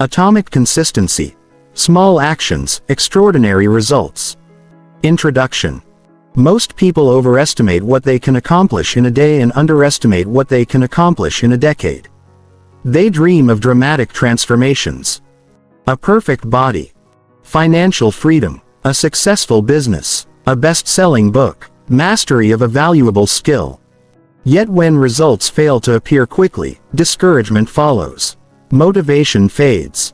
Atomic consistency. Small actions, extraordinary results. Introduction. Most people overestimate what they can accomplish in a day and underestimate what they can accomplish in a decade. They dream of dramatic transformations. A perfect body. Financial freedom. A successful business. A best-selling book. Mastery of a valuable skill. Yet when results fail to appear quickly, discouragement follows. Motivation fades.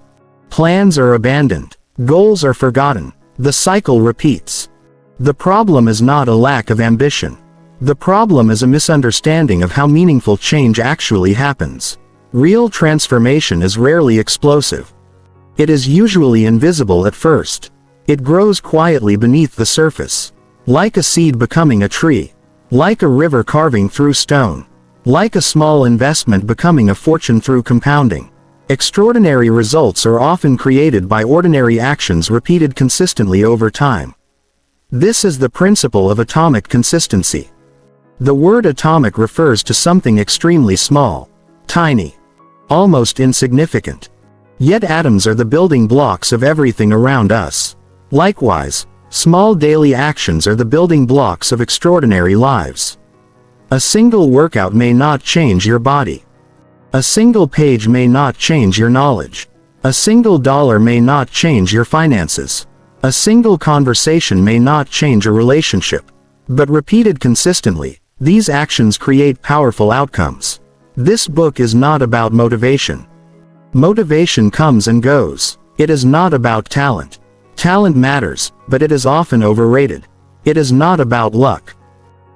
Plans are abandoned. Goals are forgotten. The cycle repeats. The problem is not a lack of ambition. The problem is a misunderstanding of how meaningful change actually happens. Real transformation is rarely explosive. It is usually invisible at first. It grows quietly beneath the surface. Like a seed becoming a tree. Like a river carving through stone. Like a small investment becoming a fortune through compounding. Extraordinary results are often created by ordinary actions repeated consistently over time. This is the principle of atomic consistency. The word atomic refers to something extremely small, tiny, almost insignificant. Yet atoms are the building blocks of everything around us. Likewise, small daily actions are the building blocks of extraordinary lives. A single workout may not change your body. A single page may not change your knowledge. A single dollar may not change your finances. A single conversation may not change a relationship. But repeated consistently, these actions create powerful outcomes. This book is not about motivation. Motivation comes and goes. It is not about talent. Talent matters, but it is often overrated. It is not about luck.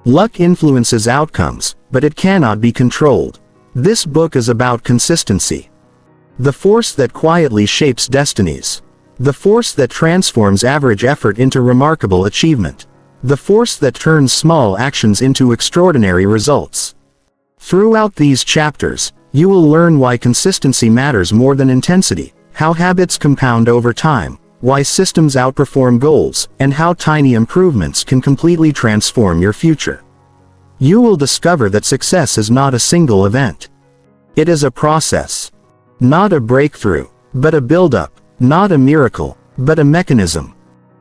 Luck influences outcomes, but it cannot be controlled. This book is about consistency. The force that quietly shapes destinies. The force that transforms average effort into remarkable achievement. The force that turns small actions into extraordinary results. Throughout these chapters, you will learn why consistency matters more than intensity, how habits compound over time, why systems outperform goals, and how tiny improvements can completely transform your future. You will discover that success is not a single event. It is a process. Not a breakthrough, but a build-up. Not a miracle, but a mechanism.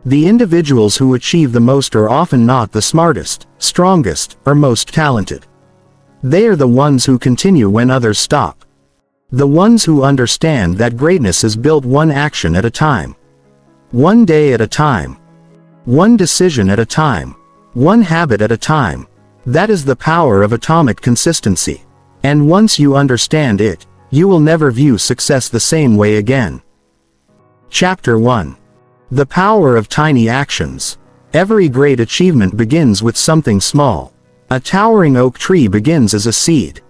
The individuals who achieve the most are often not the smartest, strongest, or most talented. They are the ones who continue when others stop. The ones who understand that greatness is built one action at a time. One day at a time. One decision at a time. One habit at a time. That is the power of atomic consistency. And once you understand it, you will never view success the same way again. Chapter 1. The power of tiny actions. Every great achievement begins with something small. A towering oak tree begins as a seed.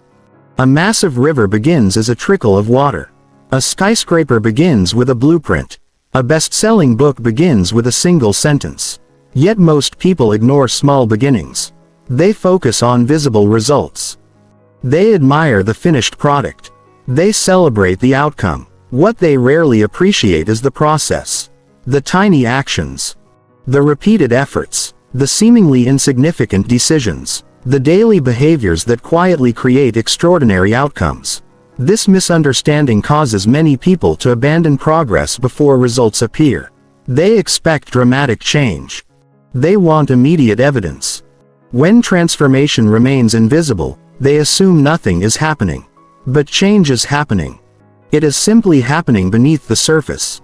A massive river begins as a trickle of water. A skyscraper begins with a blueprint. A best-selling book begins with a single sentence. Yet most people ignore small beginnings. They focus on visible results. They admire the finished product. They celebrate the outcome. What they rarely appreciate is the process. The tiny actions. The repeated efforts. The seemingly insignificant decisions. The daily behaviors that quietly create extraordinary outcomes. This misunderstanding causes many people to abandon progress before results appear. They expect dramatic change. They want immediate evidence. When transformation remains invisible, they assume nothing is happening. But change is happening. It is simply happening beneath the surface.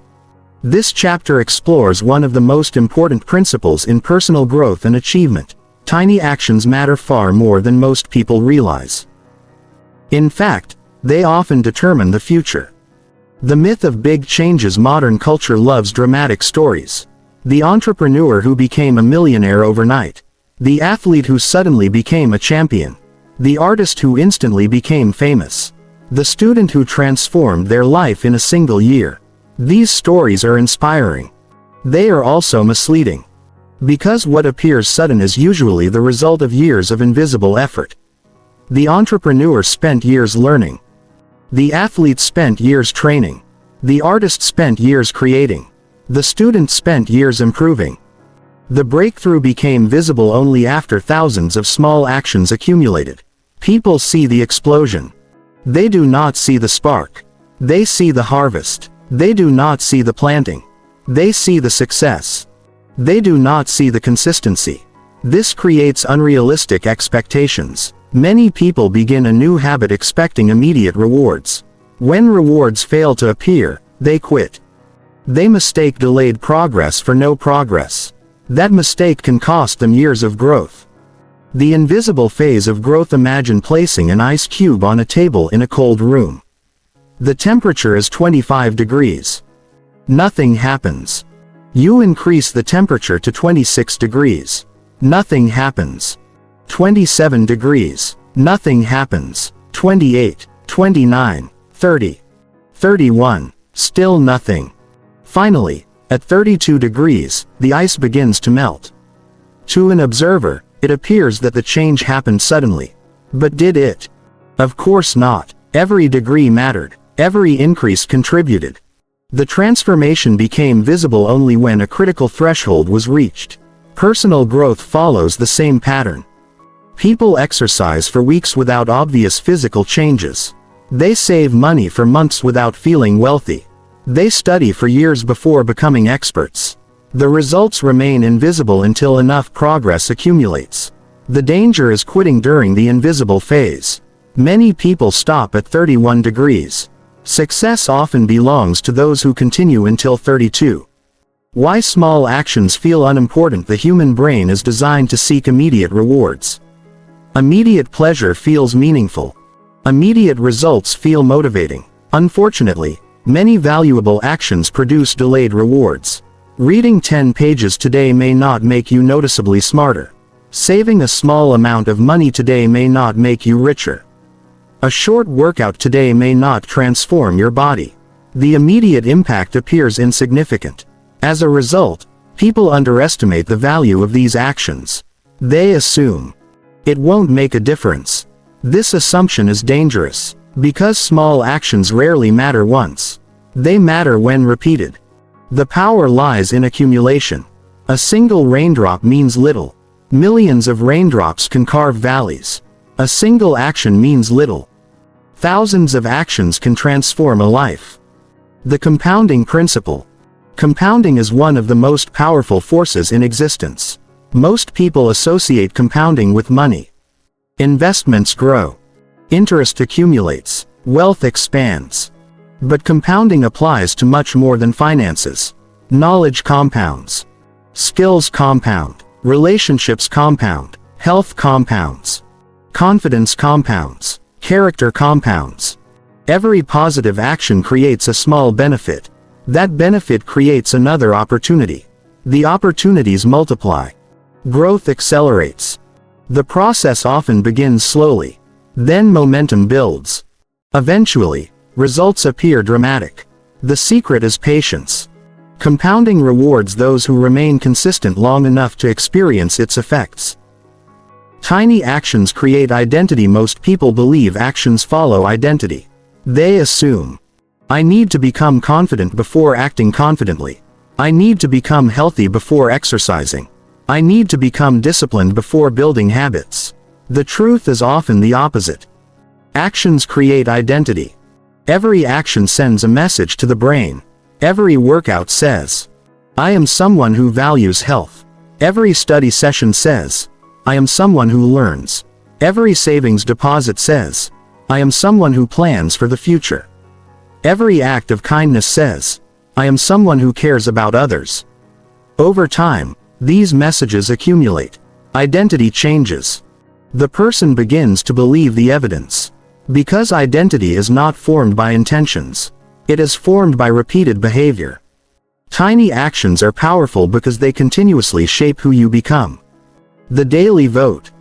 This chapter explores one of the most important principles in personal growth and achievement. Tiny actions matter far more than most people realize. In fact, they often determine the future. The myth of big changes. Modern culture loves dramatic stories. The entrepreneur who became a millionaire overnight. The athlete who suddenly became a champion. The artist who instantly became famous. The student who transformed their life in a single year. These stories are inspiring. They are also misleading. Because what appears sudden is usually the result of years of invisible effort. The entrepreneur spent years learning. The athlete spent years training. The artist spent years creating. The student spent years improving. The breakthrough became visible only after thousands of small actions accumulated. People see the explosion. They do not see the spark. They see the harvest. They do not see the planting. They see the success. They do not see the consistency. This creates unrealistic expectations. Many people begin a new habit expecting immediate rewards. When rewards fail to appear, they quit. They mistake delayed progress for no progress. That mistake can cost them years of growth. The invisible phase of growth. Imagine placing an ice cube on a table in a cold room. The temperature is 25 degrees. Nothing happens. You increase the temperature to 26 degrees. Nothing happens. 27 degrees. Nothing happens. 28, 29, 30, 31. Still nothing. Finally, at 32 degrees, the ice begins to melt. To an observer, it appears that the change happened suddenly. But did it? Of course not. Every degree mattered. Every increase contributed. The transformation became visible only when a critical threshold was reached. Personal growth follows the same pattern. People exercise for weeks without obvious physical changes. They save money for months without feeling wealthy. They study for years before becoming experts. The results remain invisible until enough progress accumulates. The danger is quitting during the invisible phase. Many people stop at 31 degrees. Success often belongs to those who continue until 32. Why small actions feel unimportant? The human brain is designed to seek immediate rewards. Immediate pleasure feels meaningful. Immediate results feel motivating. Unfortunately, many valuable actions produce delayed rewards. Reading 10 pages today may not make you noticeably smarter. Saving a small amount of money today may not make you richer. A short workout today may not transform your body. The immediate impact appears insignificant. As a result, people underestimate the value of these actions. They assume it won't make a difference. This assumption is dangerous, because small actions rarely matter once. They matter when repeated. The power lies in accumulation. A single raindrop means little. Millions of raindrops can carve valleys. A single action means little. Thousands of actions can transform a life. The compounding principle. Compounding is one of the most powerful forces in existence. Most people associate compounding with money. Investments grow. Interest accumulates. Wealth expands. But compounding applies to much more than finances. Knowledge compounds. Skills compound. Relationships compound. Health compounds. Confidence compounds. Character compounds. Every positive action creates a small benefit. That benefit creates another opportunity. The opportunities multiply. Growth accelerates. The process often begins slowly. Then momentum builds. Eventually, results appear dramatic. The secret is patience. Compounding rewards those who remain consistent long enough to experience its effects. Tiny actions create identity. Most people believe actions follow identity. They assume, I need to become confident before acting confidently. I need to become healthy before exercising. I need to become disciplined before building habits. The truth is often the opposite. Actions create identity. Every action sends a message to the brain. Every workout says, I am someone who values health. Every study session says, I am someone who learns. Every savings deposit says, I am someone who plans for the future. Every act of kindness says, I am someone who cares about others. Over time, these messages accumulate. Identity changes. The person begins to believe the evidence. Because identity is not formed by intentions. It is formed by repeated behavior. Tiny actions are powerful because they continuously shape who you become. The daily vote.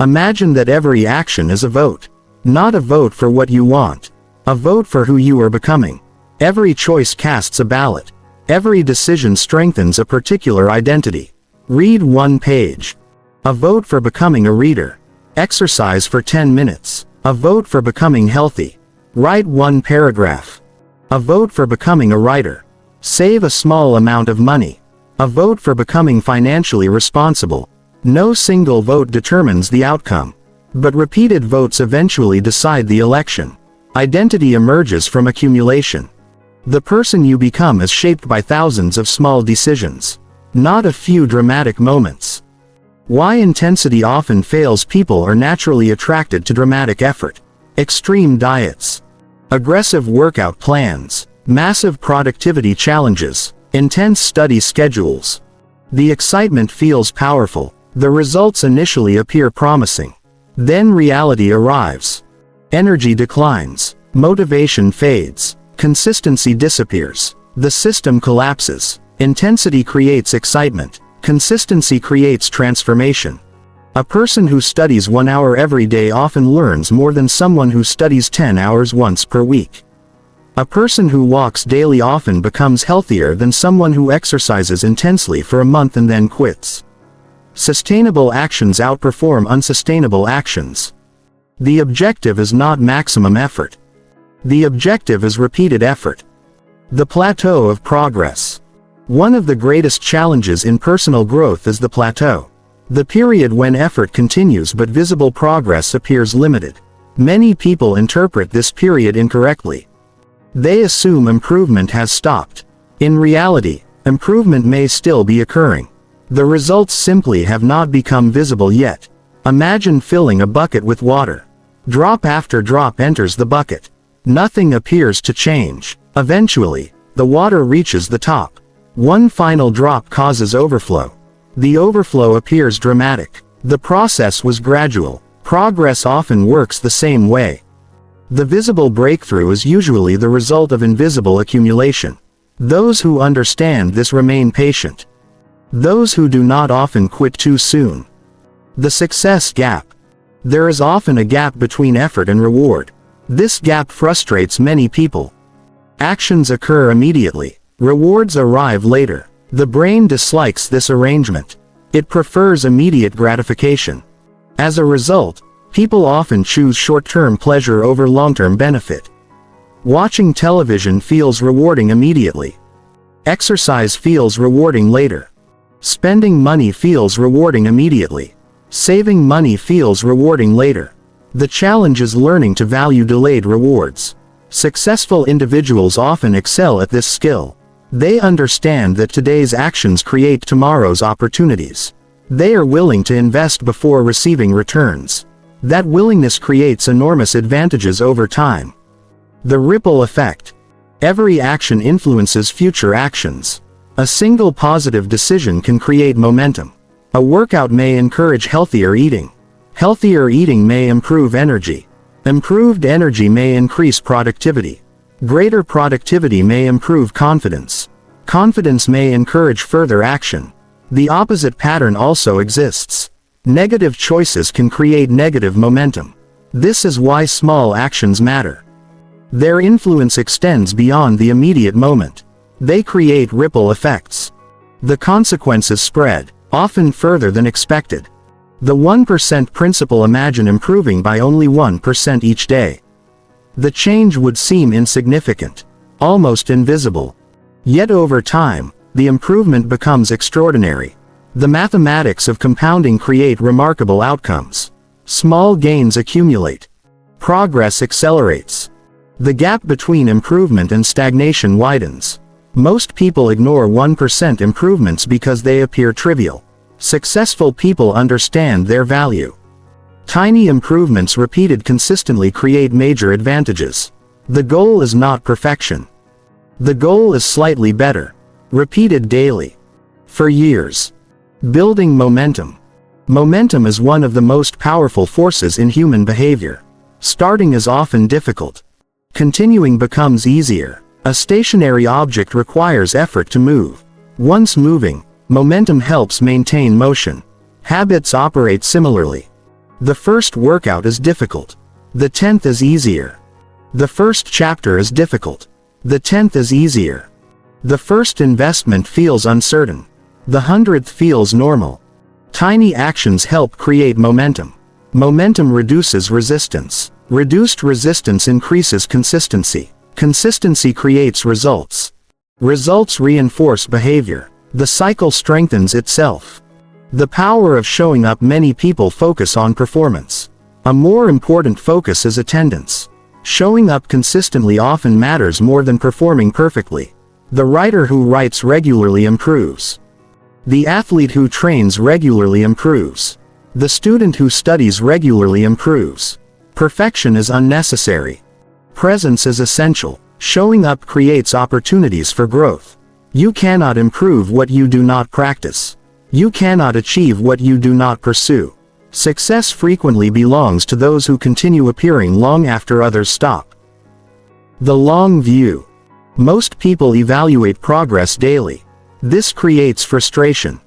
Imagine that every action is a vote. Not a vote for what you want. A vote for who you are becoming. Every choice casts a ballot. Every decision strengthens a particular identity. Read one page. A vote for becoming a reader. Exercise for 10 minutes. A vote for becoming healthy. Write one paragraph. A vote for becoming a writer. Save a small amount of money. A vote for becoming financially responsible. No single vote determines the outcome. But repeated votes eventually decide the election. Identity emerges from accumulation. The person you become is shaped by thousands of small decisions, not a few dramatic moments. Why intensity often fails. People are naturally attracted to dramatic effort, extreme diets, aggressive workout plans, massive productivity challenges, intense study schedules. The excitement feels powerful. The results initially appear promising. Then reality arrives. Energy declines. Motivation fades. Consistency disappears. The system collapses. Intensity creates excitement. Consistency creates transformation. A person who studies 1 hour every day often learns more than someone who studies 10 hours once per week. A person who walks daily often becomes healthier than someone who exercises intensely for a month and then quits. Sustainable actions outperform unsustainable actions. The objective is not maximum effort. The objective is repeated effort. The plateau of progress. One of the greatest challenges in personal growth is the plateau. The period when effort continues but visible progress appears limited. Many people interpret this period incorrectly. They assume improvement has stopped. In reality, improvement may still be occurring. The results simply have not become visible yet. Imagine filling a bucket with water. Drop after drop enters the bucket. Nothing appears to change. Eventually, the water reaches the top. One final drop causes overflow. The overflow appears dramatic. The process was gradual. Progress often works the same way. The visible breakthrough is usually the result of invisible accumulation. Those who understand this remain patient. Those who do not often quit too soon. The success gap. There is often a gap between effort and reward. This gap frustrates many people. Actions occur immediately. Rewards arrive later. The brain dislikes this arrangement. It prefers immediate gratification. As a result, people often choose short-term pleasure over long-term benefit. Watching television feels rewarding immediately. Exercise feels rewarding later. Spending money feels rewarding immediately. Saving money feels rewarding later. The challenge is learning to value delayed rewards. Successful individuals often excel at this skill. They understand that today's actions create tomorrow's opportunities. They are willing to invest before receiving returns. That willingness creates enormous advantages over time. The ripple effect. Every action influences future actions. A single positive decision can create momentum. A workout may encourage healthier eating. Healthier eating may improve energy. Improved energy may increase productivity. Greater productivity may improve confidence. Confidence may encourage further action. The opposite pattern also exists. Negative choices can create negative momentum. This is why small actions matter. Their influence extends beyond the immediate moment. They create ripple effects. The consequences spread, often further than expected. The 1% principle. Imagine improving by only 1% each day. The change would seem insignificant, almost invisible. Yet over time, the improvement becomes extraordinary. The mathematics of compounding create remarkable outcomes. Small gains accumulate. Progress accelerates. The gap between improvement and stagnation widens. Most people ignore 1% improvements because they appear trivial. Successful people understand their value. Tiny improvements repeated consistently create major advantages. The goal is not perfection. The goal is slightly better. Repeated daily. For years. Building momentum. Momentum is one of the most powerful forces in human behavior. Starting is often difficult. Continuing becomes easier. A stationary object requires effort to move. Once moving, momentum helps maintain motion. Habits operate similarly. The first workout is difficult. The 10th is easier. The first chapter is difficult. The 10th is easier. The first investment feels uncertain. The 100th feels normal. Tiny actions help create momentum. Momentum reduces resistance. Reduced resistance increases consistency. Consistency creates results. Results reinforce behavior. The cycle strengthens itself. The power of showing up. Many people focus on performance. A more important focus is attendance. Showing up consistently often matters more than performing perfectly. The writer who writes regularly improves. The athlete who trains regularly improves. The student who studies regularly improves. Perfection is unnecessary. Presence is essential. Showing up creates opportunities for growth. You cannot improve what you do not practice. You cannot achieve what you do not pursue. Success frequently belongs to those who continue appearing long after others stop. The long view. Most people evaluate progress daily. This creates frustration.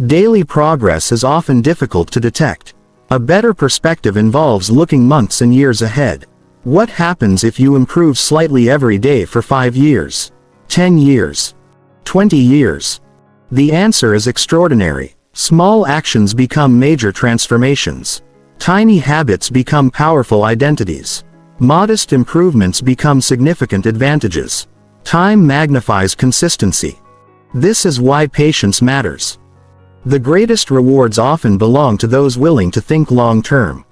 Daily progress is often difficult to detect. A better perspective involves looking months and years ahead. What happens if you improve slightly every day for 5 years? 10 years? 20 years? The answer is extraordinary. Small actions become major transformations. Tiny habits become powerful identities. Modest improvements become significant advantages. Time magnifies consistency. This is why patience matters. The greatest rewards often belong to those willing to think long-term.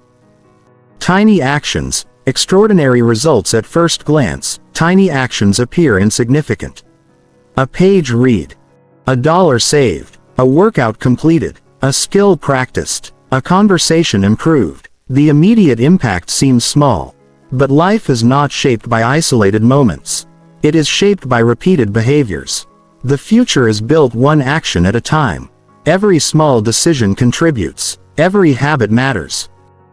Tiny actions, extraordinary results at first glance. Tiny actions appear insignificant. A page read. A dollar saved. A workout completed. A skill practiced. A conversation improved. The immediate impact seems small. But life is not shaped by isolated moments. It is shaped by repeated behaviors. The future is built one action at a time. Every small decision contributes. Every habit matters.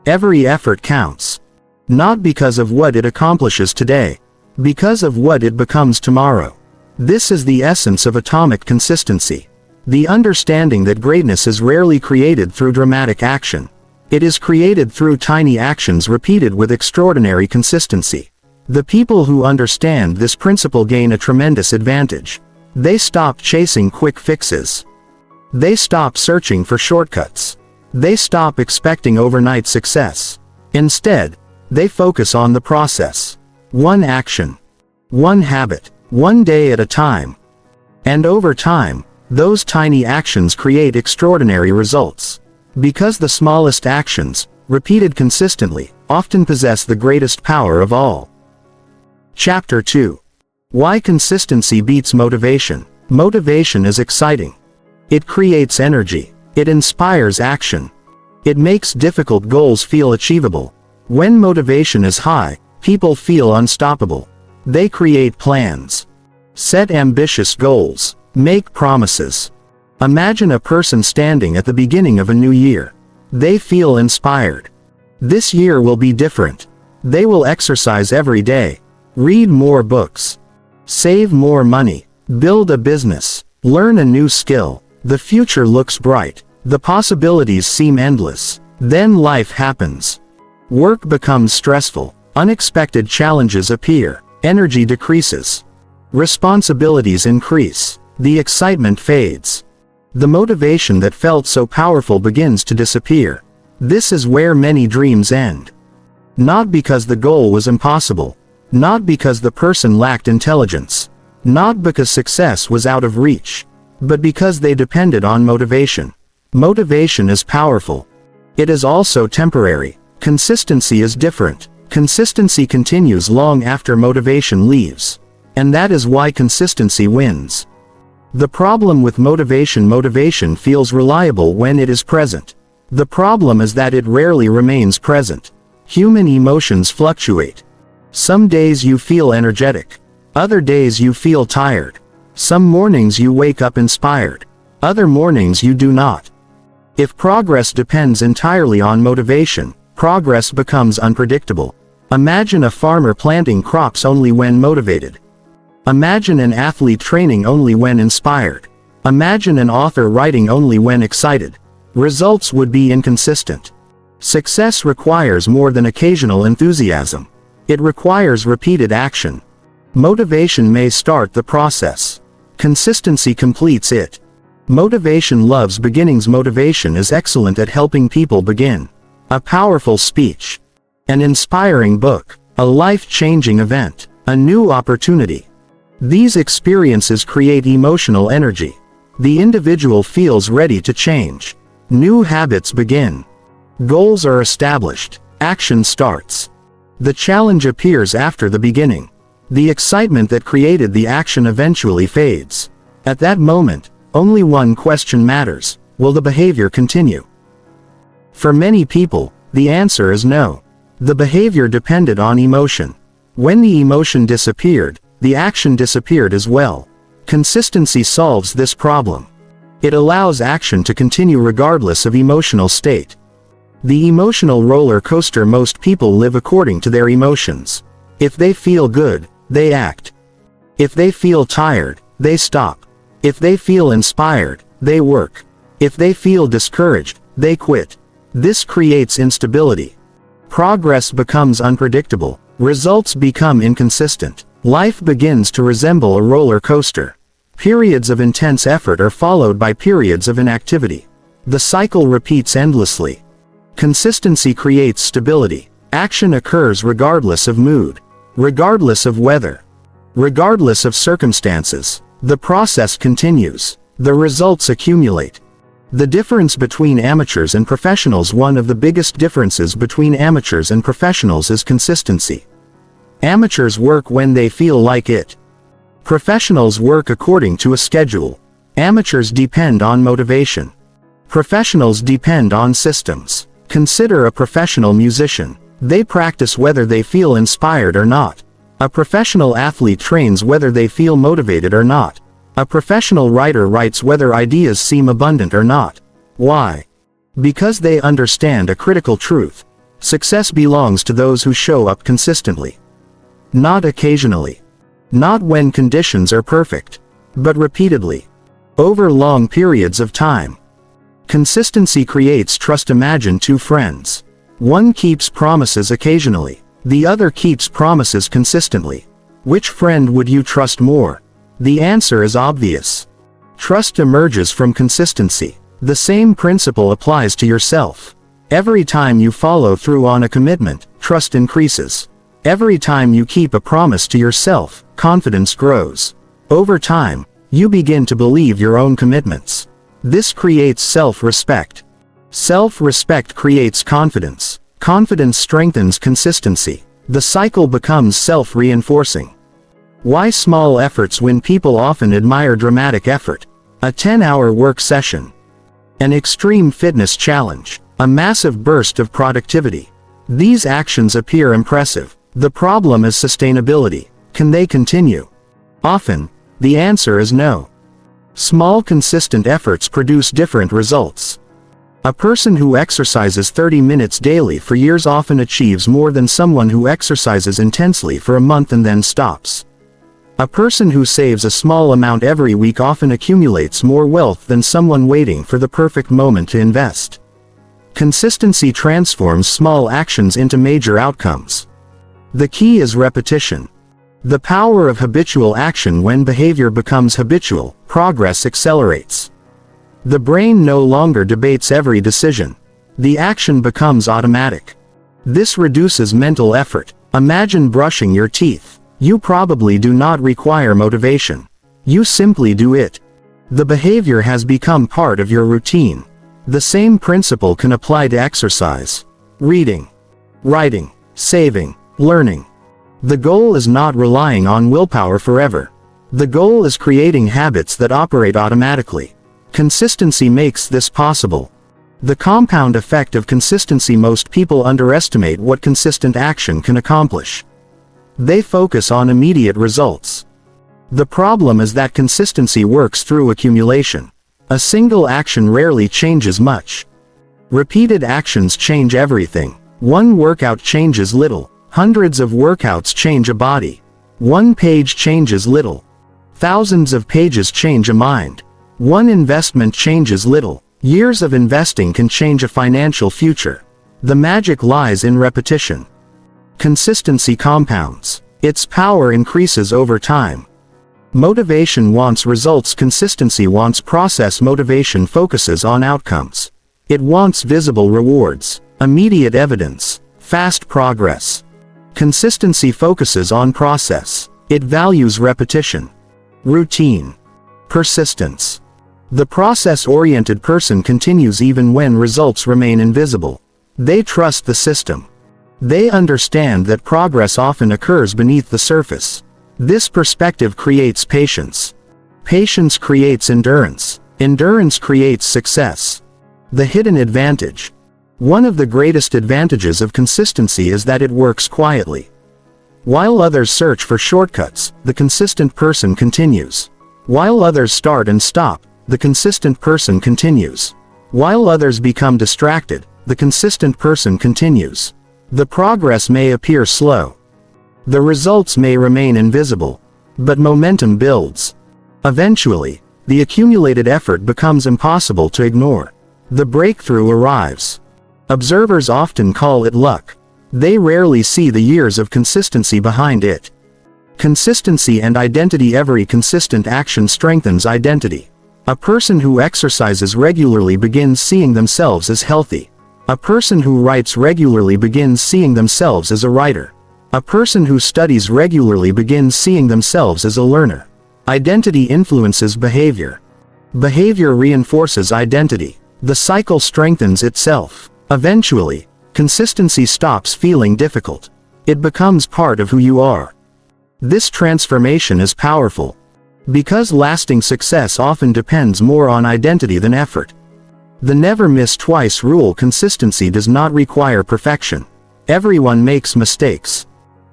Every effort counts. Not because of what it accomplishes today, because of what it becomes tomorrow. This is the essence of atomic consistency. The understanding that greatness is rarely created through dramatic action. It is created through tiny actions repeated with extraordinary consistency. The people who understand this principle gain a tremendous advantage. They stop chasing quick fixes. They stop searching for shortcuts. They stop expecting overnight success. Instead, they focus on the process. One action. One habit. One day at a time. And over time, those tiny actions create extraordinary results. Because the smallest actions, repeated consistently, often possess the greatest power of all. Chapter 2. Why consistency beats motivation. Motivation is exciting. It creates energy. It inspires action. It makes difficult goals feel achievable. When motivation is high, people feel unstoppable. They create plans. Set ambitious goals. Make promises. Imagine a person standing at the beginning of a new year. They feel inspired. This year will be different. They will exercise every day. Read more books. Save more money. Build a business. Learn a new skill. The future looks bright. The possibilities seem endless. Then life happens. Work becomes stressful. Unexpected challenges appear. Energy decreases. Responsibilities increase. The excitement fades. The motivation that felt so powerful begins to disappear. This is where many dreams end. Not because the goal was impossible. Not because the person lacked intelligence. Not because success was out of reach. But because they depended on motivation. Motivation is powerful. It is also temporary. Consistency is different. Consistency continues long after motivation leaves. And that is why consistency wins. The problem with motivation feels reliable when it is present. The problem is that it rarely remains present. Human emotions fluctuate. Some days you feel energetic. Other days you feel tired. Some mornings you wake up inspired. Other mornings you do not. If progress depends entirely on motivation, progress becomes unpredictable. Imagine a farmer planting crops only when motivated. Imagine an athlete training only when inspired. Imagine an author writing only when excited. Results would be inconsistent. Success requires more than occasional enthusiasm. It requires repeated action. Motivation may start the process. Consistency completes it. Motivation loves beginnings. Motivation is excellent at helping people begin. A powerful speech. An inspiring book. A life-changing event. A new opportunity. These experiences create emotional energy. The individual feels ready to change. New habits begin. Goals are established. Action starts. The challenge appears after the beginning. The excitement that created the action eventually fades. At that moment, only one question matters: will the behavior continue? For many people, the answer is no. The behavior depended on emotion. When the emotion disappeared, the action disappeared as well. Consistency solves this problem. It allows action to continue regardless of emotional state. The emotional roller coaster: most people live according to their emotions. If they feel good, they act. If they feel tired, they stop. If they feel inspired, they work. If they feel discouraged, they quit. This creates instability. Progress becomes unpredictable. Results become inconsistent. Life begins to resemble a roller coaster. Periods of intense effort are followed by periods of inactivity. The cycle repeats endlessly. Consistency creates stability. Action occurs regardless of mood, regardless of weather, regardless of circumstances. The process continues. The results accumulate. The difference between amateurs and professionals: one of the biggest differences between amateurs and professionals is consistency. Amateurs work when they feel like it. Professionals work according to a schedule. Amateurs depend on motivation. Professionals depend on systems. Consider a professional musician. They practice whether they feel inspired or not. A professional athlete trains whether they feel motivated or not. A professional writer writes whether ideas seem abundant or not. Why? Because they understand a critical truth. Success belongs to those who show up consistently. Not occasionally. Not when conditions are perfect. But repeatedly. Over long periods of time. Consistency creates trust. Imagine two friends. One keeps promises occasionally. The other keeps promises consistently. Which friend would you trust more? The answer is obvious. Trust emerges from consistency. The same principle applies to yourself. Every time you follow through on a commitment, trust increases. Every time you keep a promise to yourself, confidence grows. Over time, you begin to believe your own commitments. This creates self-respect. Self-respect creates confidence. Confidence strengthens consistency. The cycle becomes self-reinforcing. Why small efforts win? People often admire dramatic effort. A 10-hour work session. An extreme fitness challenge. A massive burst of productivity. These actions appear impressive. The problem is sustainability. Can they continue? Often, the answer is no. Small consistent efforts produce different results. A person who exercises 30 minutes daily for years often achieves more than someone who exercises intensely for a month and then stops. A person who saves a small amount every week often accumulates more wealth than someone waiting for the perfect moment to invest. Consistency transforms small actions into major outcomes. The key is repetition. The power of habitual action: when behavior becomes habitual, progress accelerates. The brain no longer debates every decision. The action becomes automatic. This reduces mental effort. Imagine brushing your teeth. You probably do not require motivation. You simply do it. The behavior has become part of your routine. The same principle can apply to exercise, reading, writing, saving, learning. The goal is not relying on willpower forever. The goal is creating habits that operate automatically. Consistency makes this possible. The compound effect of consistency: most people underestimate what consistent action can accomplish. They focus on immediate results. The problem is that consistency works through accumulation. A single action rarely changes much. Repeated actions change everything. One workout changes little. Hundreds of workouts change a body. One page changes little. Thousands of pages change a mind. One investment changes little. Years of investing can change a financial future. The magic lies in repetition. Consistency compounds. Its power increases over time. Motivation wants results. Consistency wants process. Motivation focuses on outcomes. It wants visible rewards, immediate evidence, fast progress. Consistency focuses on process. It values repetition, routine, persistence. The process-oriented person continues even when results remain invisible. They trust the system. They understand that progress often occurs beneath the surface. This perspective creates patience. Patience creates endurance. Endurance creates success. The hidden advantage. One of the greatest advantages of consistency is that it works quietly. While others search for shortcuts, the consistent person continues. While others start and stop, the consistent person continues. While others become distracted, the consistent person continues. The progress may appear slow. The results may remain invisible. But momentum builds. Eventually, the accumulated effort becomes impossible to ignore. The breakthrough arrives. Observers often call it luck. They rarely see the years of consistency behind it. Consistency and identity. Every consistent action strengthens identity. A person who exercises regularly begins seeing themselves as healthy. A person who writes regularly begins seeing themselves as a writer. A person who studies regularly begins seeing themselves as a learner. Identity influences behavior. Behavior reinforces identity. The cycle strengthens itself. Eventually, consistency stops feeling difficult. It becomes part of who you are. This transformation is powerful. Because lasting success often depends more on identity than effort. The never miss twice rule. Consistency does not require perfection. Everyone makes mistakes.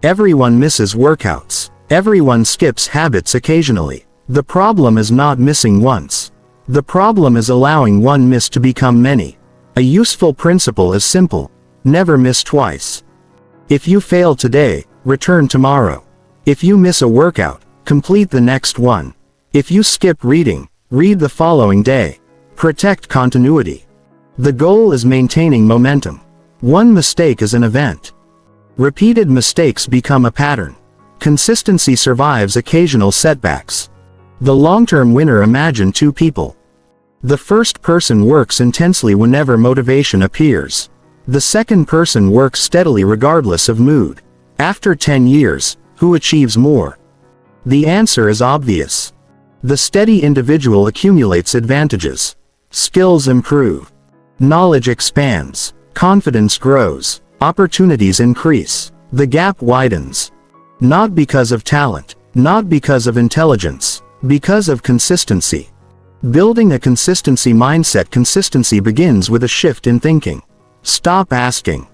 Everyone misses workouts. Everyone skips habits occasionally. The problem is not missing once. The problem is allowing one miss to become many. A useful principle is simple. Never miss twice. If you fail today, return tomorrow. If you miss a workout, complete the next one. If you skip reading, read the following day. Protect continuity. The goal is maintaining momentum. One mistake is an event. Repeated mistakes become a pattern. Consistency survives occasional setbacks. The long-term winner. Imagine two people. The first person works intensely whenever motivation appears. The second person works steadily regardless of mood. After 10 years, who achieves more? The answer is obvious. The steady individual accumulates advantages. Skills improve. Knowledge expands. Confidence grows. Opportunities increase. The gap widens. Not because of talent, not because of intelligence, because of consistency. Building a consistency mindset. Consistency begins with a shift in thinking. Stop asking,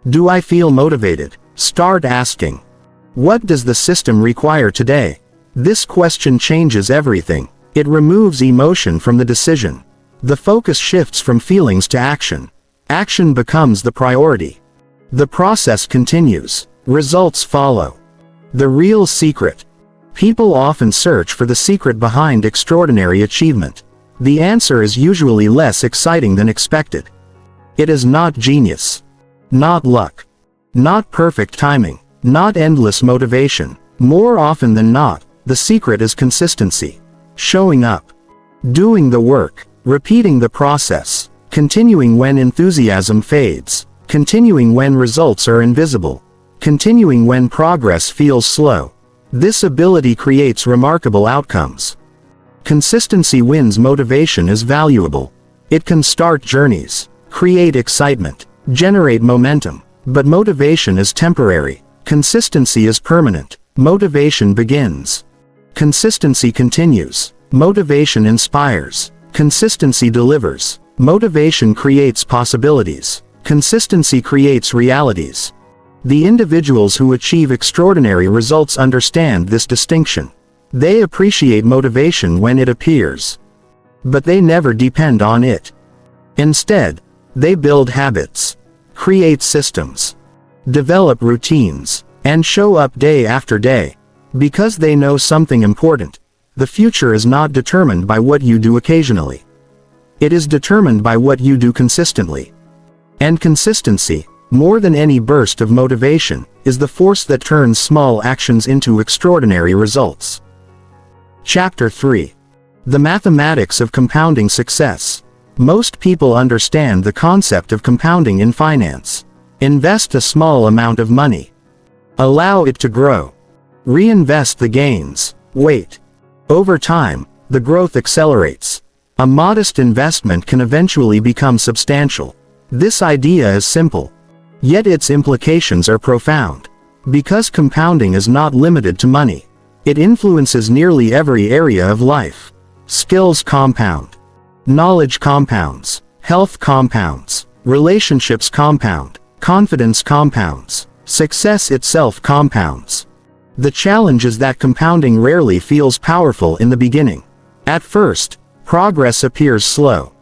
"Do I feel motivated?" Start asking, "What does the system require today?" This question changes everything. It removes emotion from the decision. The focus shifts from feelings to action. Action becomes the priority. The process continues. Results follow. The real secret. People often search for the secret behind extraordinary achievement. The answer is usually less exciting than expected. It is not genius. Not luck. Not perfect timing. Not endless motivation. More often than not, the secret is consistency. Showing up. Doing the work. Repeating the process. Continuing when enthusiasm fades. Continuing when results are invisible. Continuing when progress feels slow. This ability creates remarkable outcomes. Consistency wins. Motivation is valuable. It can start journeys, create excitement, generate momentum. But motivation is temporary. Consistency is permanent. Motivation begins. Consistency continues. Motivation inspires. Consistency delivers. Motivation creates possibilities. Consistency creates realities. The individuals who achieve extraordinary results understand this distinction. They appreciate motivation when it appears. But they never depend on it. Instead, they build habits, create systems, develop routines, and show up day after day. Because they know something important. The future is not determined by what you do occasionally. It is determined by what you do consistently. And consistency, more than any burst of motivation, is the force that turns small actions into extraordinary results. Chapter 3. The Mathematics of Compounding Success. Most people understand the concept of compounding in finance. Invest a small amount of money. Allow it to grow. Reinvest the gains. Wait. Over time, the growth accelerates. A modest investment can eventually become substantial. This idea is simple. Yet its implications are profound. Because compounding is not limited to money, it influences nearly every area of life. Skills compound. Knowledge compounds. Health compounds. Relationships compound. Confidence compounds. Success itself compounds. The challenge is that compounding rarely feels powerful in the beginning. At first, progress appears slow,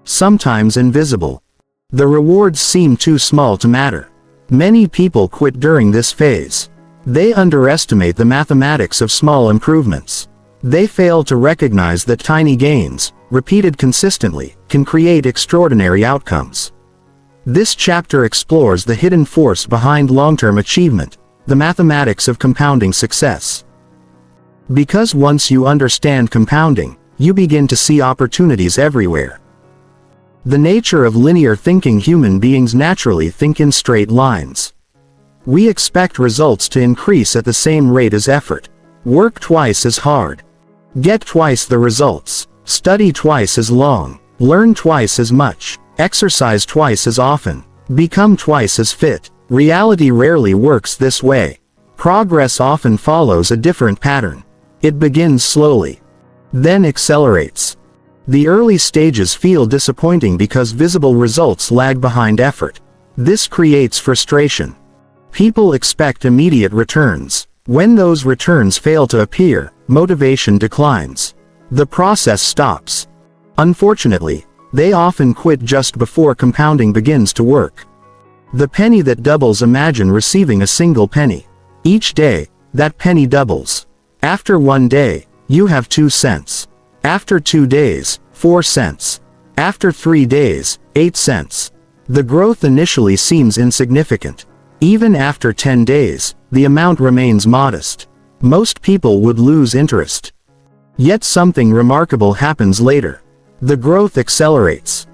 sometimes invisible. The rewards seem too small to matter. Many people quit during this phase. They underestimate the mathematics of small improvements. They fail to recognize that tiny gains, repeated consistently, can create extraordinary outcomes. This chapter explores the hidden force behind long-term achievement, the mathematics of compounding success. Because once you understand compounding, you begin to see opportunities everywhere. The nature of linear thinking: human beings naturally think in straight lines. We expect results to increase at the same rate as effort. Work twice as hard. Get twice the results. Study twice as long. Learn twice as much. Exercise twice as often. Become twice as fit. Reality rarely works this way. Progress often follows a different pattern. It begins slowly, then accelerates. The early stages feel disappointing because visible results lag behind effort. This creates frustration. People expect immediate returns. When those returns fail to appear, motivation declines. The process stops. Unfortunately, they often quit just before compounding begins to work. The penny that doubles: imagine receiving a single penny. Each day, that penny doubles. After 1 day, you have 2 cents. After 2 days, 4 cents. After 3 days, 8 cents. The growth initially seems insignificant. Even after 10 days, the amount remains modest. Most people would lose interest. Yet something remarkable happens later. The growth accelerates.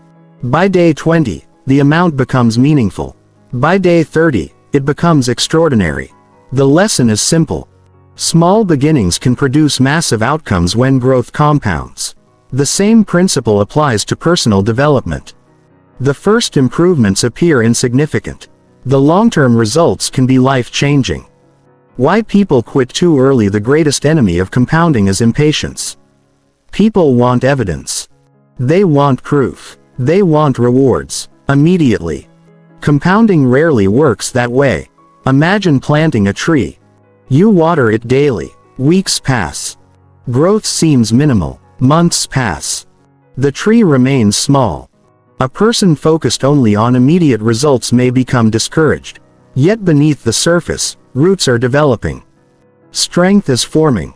By day 20, the amount becomes meaningful. By day 30, it becomes extraordinary. The lesson is simple. Small beginnings can produce massive outcomes when growth compounds. The same principle applies to personal development. The first improvements appear insignificant. The long-term results can be life-changing. Why people quit too early: the greatest enemy of compounding is impatience. People want evidence. They want proof. They want rewards immediately. Compounding rarely works that way. Imagine planting a tree. You water it daily. Weeks pass. Growth seems minimal. Months pass. The tree remains small. A person focused only on immediate results may become discouraged. Yet beneath the surface, roots are developing. Strength is forming.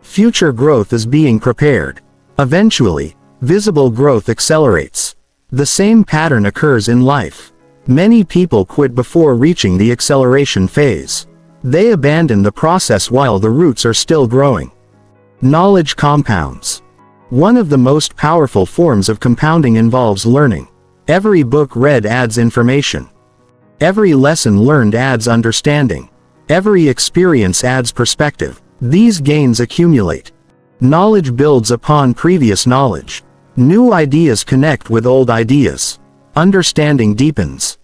Future growth is being prepared. Eventually, visible growth accelerates. The same pattern occurs in life. Many people quit before reaching the acceleration phase. They abandon the process while the roots are still growing. Knowledge compounds. One of the most powerful forms of compounding involves learning. Every book read adds information. Every lesson learned adds understanding. Every experience adds perspective. These gains accumulate. Knowledge builds upon previous knowledge. New ideas connect with old ideas. Understanding deepens.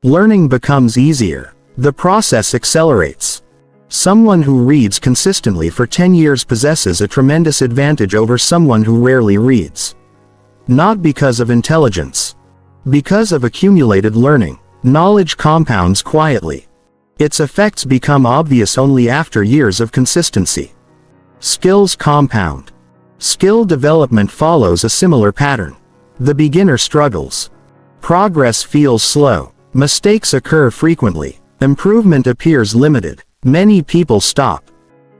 Learning becomes easier. The process accelerates. Someone who reads consistently for 10 years possesses a tremendous advantage over someone who rarely reads. Not because of intelligence. Because of accumulated learning. Knowledge compounds quietly. Its effects become obvious only after years of consistency. Skills compound. Skill development follows a similar pattern. The beginner struggles. Progress feels slow. Mistakes occur frequently. Improvement appears limited. Many people stop.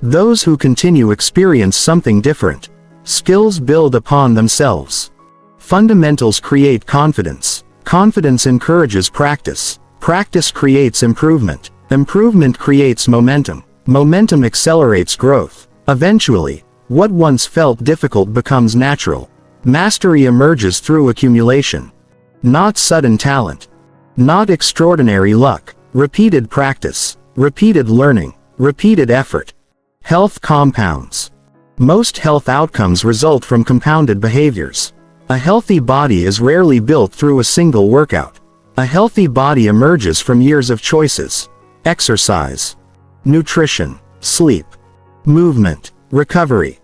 Those who continue experience something different. Skills build upon themselves. Fundamentals create confidence. Confidence encourages practice. Practice creates improvement. Improvement creates momentum. Momentum accelerates growth. Eventually, what once felt difficult becomes natural. Mastery emerges through accumulation. Not sudden talent. Not extraordinary luck. Repeated practice. Repeated learning. Repeated effort. Health compounds. Most health outcomes result from compounded behaviors. A healthy body is rarely built through a single workout. A healthy body emerges from years of choices: exercise, nutrition, sleep, movement, recovery.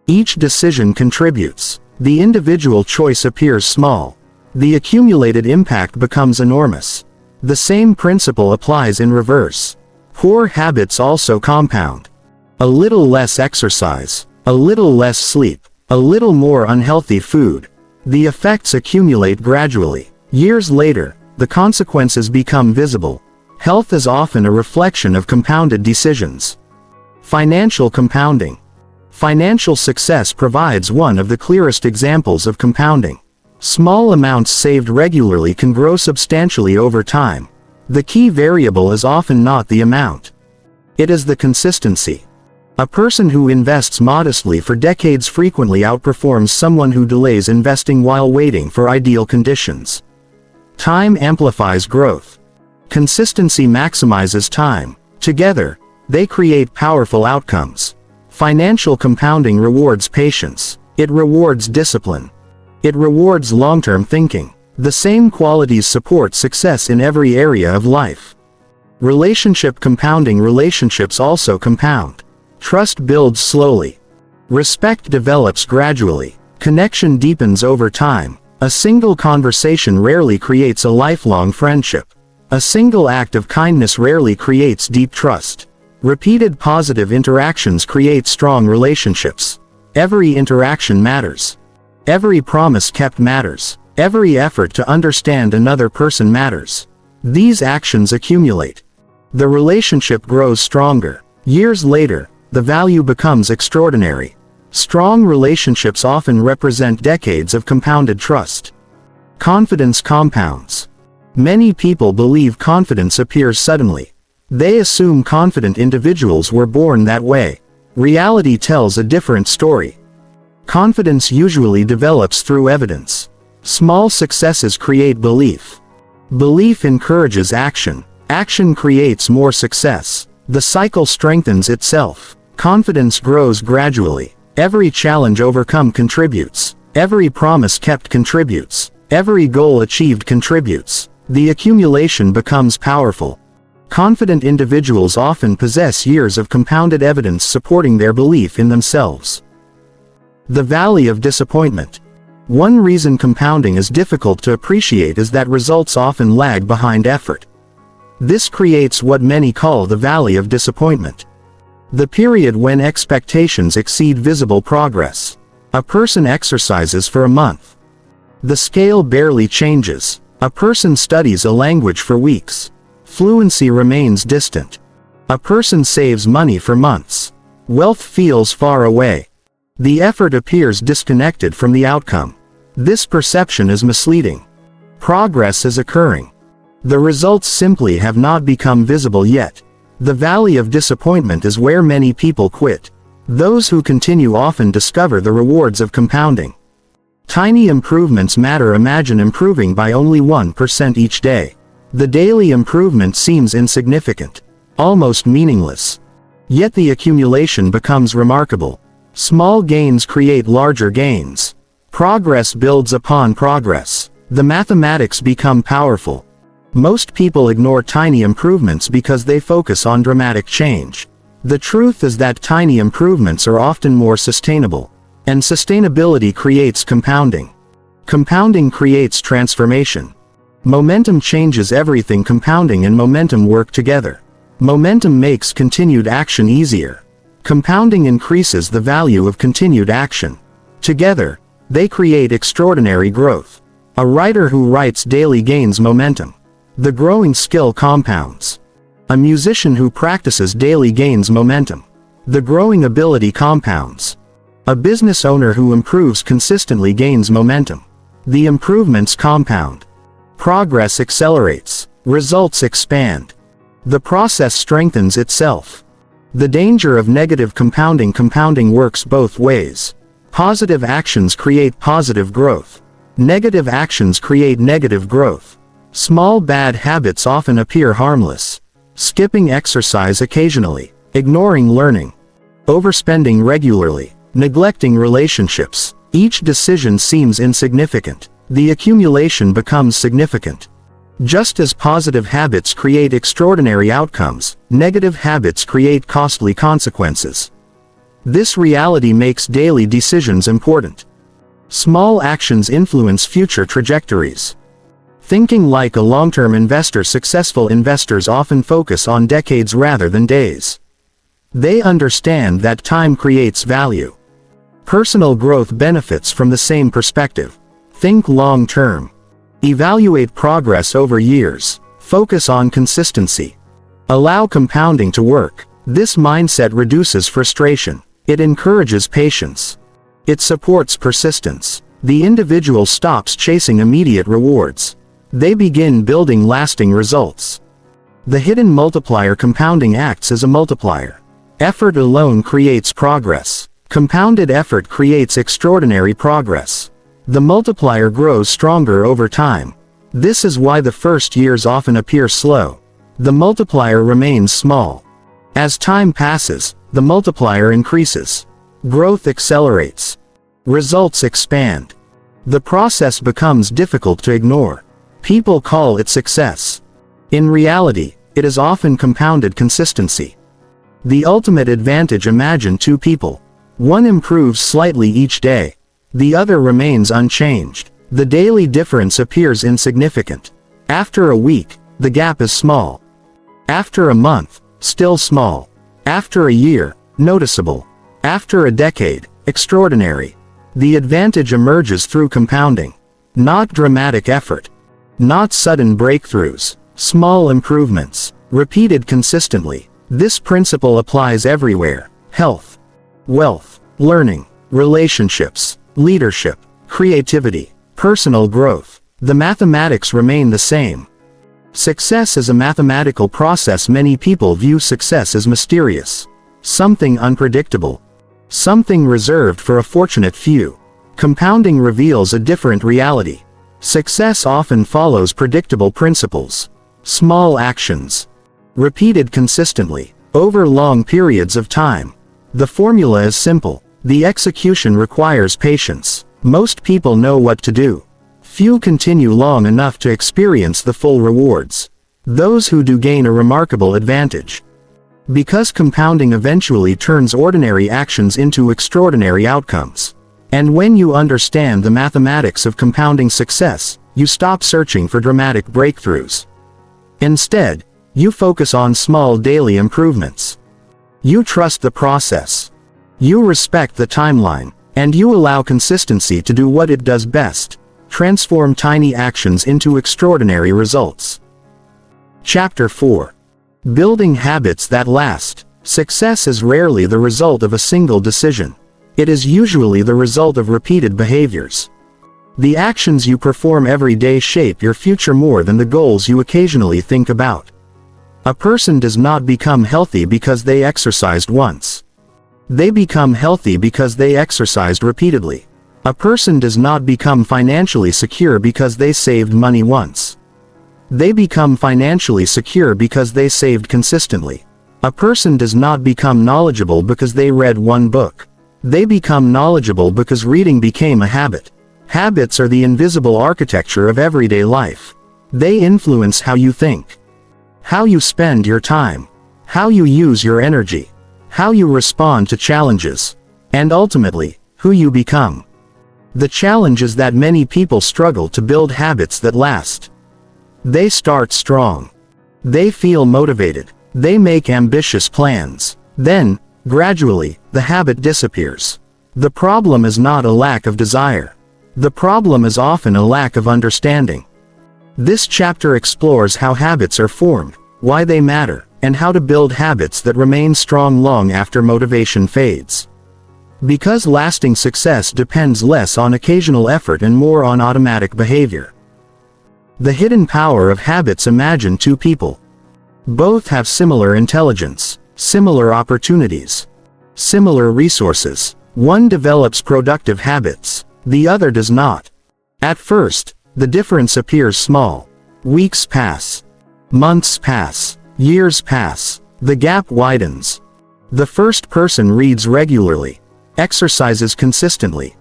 Each decision contributes. The individual choice appears small. The accumulated impact becomes enormous. The same principle applies in reverse. Poor habits also compound. A little less exercise, a little less sleep, a little more unhealthy food. The effects accumulate gradually. Years later, the consequences become visible. Health is often a reflection of compounded decisions. Financial compounding. Financial success provides one of the clearest examples of compounding. Small amounts saved regularly can grow substantially over time. The key variable is often not the amount. It is the consistency. A person who invests modestly for decades frequently outperforms someone who delays investing while waiting for ideal conditions. Time amplifies growth. Consistency maximizes time. Together, they create powerful outcomes. Financial compounding rewards patience. It rewards discipline. It rewards long-term thinking. The same qualities support success in every area of life. Relationship compounding. Relationships also compound. Trust builds slowly. Respect develops gradually. Connection deepens over time. A single conversation rarely creates a lifelong friendship. A single act of kindness rarely creates deep trust. Repeated positive interactions create strong relationships. Every interaction matters. Every promise kept matters. Every effort to understand another person matters. These actions accumulate. The relationship grows stronger. Years later, the value becomes extraordinary. Strong relationships often represent decades of compounded trust. Confidence compounds. Many people believe confidence appears suddenly. They assume confident individuals were born that way. Reality tells a different story. Confidence usually develops through evidence. Small successes create belief. Belief encourages action. Action creates more success. The cycle strengthens itself. Confidence grows gradually. Every challenge overcome contributes. Every promise kept contributes. Every goal achieved contributes. The accumulation becomes powerful. Confident individuals often possess years of compounded evidence supporting their belief in themselves. The valley of disappointment. One reason compounding is difficult to appreciate is that results often lag behind effort. This creates what many call the valley of disappointment. The period when expectations exceed visible progress. A person exercises for a month. The scale barely changes. A person studies a language for weeks. Fluency remains distant. A person saves money for months. Wealth feels far away. The effort appears disconnected from the outcome. This perception is misleading. Progress is occurring. The results simply have not become visible yet. The valley of disappointment is where many people quit. Those who continue often discover the rewards of compounding. Tiny improvements matter. Imagine improving by only 1% each day. The daily improvement seems insignificant, almost meaningless. Yet the accumulation becomes remarkable. Small gains create larger gains. Progress builds upon progress. The mathematics become powerful. Most people ignore tiny improvements because they focus on dramatic change. The truth is that tiny improvements are often more sustainable. And sustainability creates compounding. Compounding creates transformation. Momentum changes everything. Compounding and momentum work together. Momentum makes continued action easier. Compounding increases the value of continued action. Together, they create extraordinary growth. A writer who writes daily gains momentum. The growing skill compounds. A musician who practices daily gains momentum. The growing ability compounds. A business owner who improves consistently gains momentum. The improvements compound. Progress accelerates. Results expand. The process strengthens itself. The danger of negative compounding. Compounding works both ways. Positive actions create positive growth. Negative actions create negative growth. Small bad habits often appear harmless. Skipping exercise occasionally. Ignoring learning. Overspending regularly. Neglecting relationships. Each decision seems insignificant. The accumulation becomes significant. Just as positive habits create extraordinary outcomes, negative habits create costly consequences. This reality makes daily decisions important. Small actions influence future trajectories. Thinking like a long-term investor, successful investors often focus on decades rather than days. They understand that time creates value. Personal growth benefits from the same perspective. Think long-term. Evaluate progress over years. Focus on consistency. Allow compounding to work. This mindset reduces frustration. It encourages patience. It supports persistence. The individual stops chasing immediate rewards. They begin building lasting results. The hidden multiplier. Compounding acts as a multiplier. Effort alone creates progress. Compounded effort creates extraordinary progress. The multiplier grows stronger over time. This is why the first years often appear slow. The multiplier remains small. As time passes, the multiplier increases. Growth accelerates. Results expand. The process becomes difficult to ignore. People call it success. In reality, it is often compounded consistency. The ultimate advantage. Imagine two people. One improves slightly each day. The other remains unchanged. The daily difference appears insignificant. After a week, the gap is small. After a month, still small. After a year, noticeable. After a decade, extraordinary. The advantage emerges through compounding. Not dramatic effort. Not sudden breakthroughs. Small improvements. Repeated consistently. This principle applies everywhere. Health, wealth, learning, relationships, leadership, creativity, personal growth. The mathematics remain the same. Success is a mathematical process. Many people view success as mysterious. Something unpredictable. Something reserved for a fortunate few. Compounding reveals a different reality. Success often follows predictable principles. Small actions. Repeated consistently, over long periods of time. The formula is simple. The execution requires patience. Most people know what to do. Few continue long enough to experience the full rewards. Those who do gain a remarkable advantage. Because compounding eventually turns ordinary actions into extraordinary outcomes. And when you understand the mathematics of compounding success, you stop searching for dramatic breakthroughs. Instead, you focus on small daily improvements. You trust the process. You respect the timeline, and you allow consistency to do what it does best: transform tiny actions into extraordinary results. Chapter 4. Building habits that last. Success is rarely the result of a single decision. It is usually the result of repeated behaviors. The actions you perform every day shape your future more than the goals you occasionally think about. A person does not become healthy because they exercised once. They become healthy because they exercised repeatedly. A person does not become financially secure because they saved money once. They become financially secure because they saved consistently. A person does not become knowledgeable because they read one book. They become knowledgeable because reading became a habit. Habits are the invisible architecture of everyday life. They influence how you think, how you spend your time, how you use your energy, how you respond to challenges, and ultimately, who you become. The challenge is that many people struggle to build habits that last. They start strong. They feel motivated. They make ambitious plans. Then, gradually, the habit disappears. The problem is not a lack of desire. The problem is often a lack of understanding. This chapter explores how habits are formed, why they matter, and how to build habits that remain strong long after motivation fades. Because lasting success depends less on occasional effort and more on automatic behavior. The hidden power of habits. Imagine two people. Both have similar intelligence, similar opportunities, similar resources. One develops productive habits, the other does not. At first, the difference appears small. Weeks pass. Months pass. Years pass. The gap widens. The first person reads regularly, exercises consistently,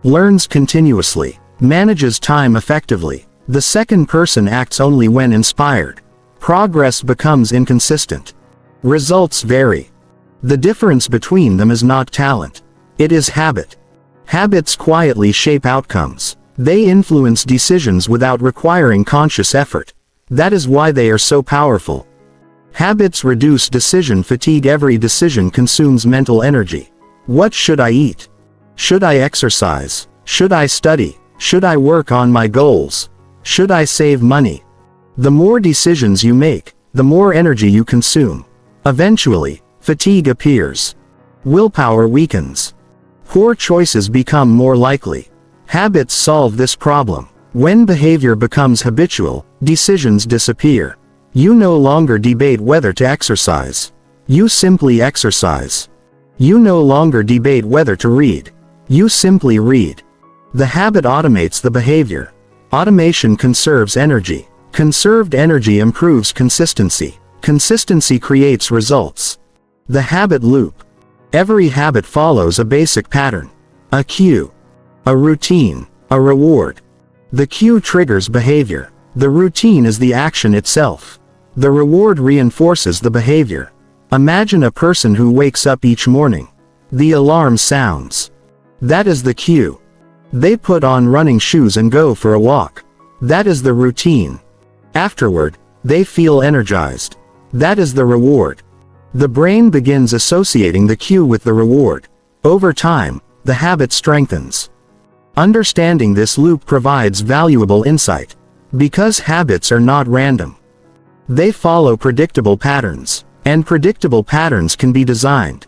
learns continuously, manages time effectively. The second person acts only when inspired. Progress becomes inconsistent. Results vary. The difference between them is not talent. It is habit. Habits quietly shape outcomes. They influence decisions without requiring conscious effort. That is why they are so powerful. Habits reduce decision fatigue. Every decision consumes mental energy. What should I eat? Should I exercise? Should I study? Should I work on my goals? Should I save money? The more decisions you make, the more energy you consume. Eventually, fatigue appears. Willpower weakens. Poor choices become more likely. Habits solve this problem. When behavior becomes habitual, decisions disappear. You no longer debate whether to exercise. You simply exercise. You no longer debate whether to read. You simply read. The habit automates the behavior. Automation conserves energy. Conserved energy improves consistency. Consistency creates results. The habit loop. Every habit follows a basic pattern. A cue. A routine. A reward. The cue triggers behavior. The routine is the action itself. The reward reinforces the behavior. Imagine a person who wakes up each morning. The alarm sounds. That is the cue. They put on running shoes and go for a walk. That is the routine. Afterward, they feel energized. That is the reward. The brain begins associating the cue with the reward. Over time, the habit strengthens. Understanding this loop provides valuable insight. Because habits are not random. They follow predictable patterns, and predictable patterns can be designed.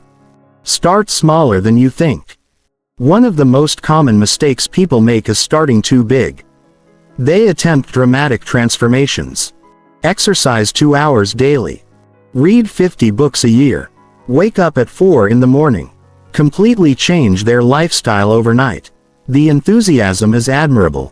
Start smaller than you think. One of the most common mistakes people make is starting too big. They attempt dramatic transformations. Exercise 2 hours daily. Read 50 books a year. Wake up at 4 in the morning. Completely change their lifestyle overnight. The enthusiasm is admirable.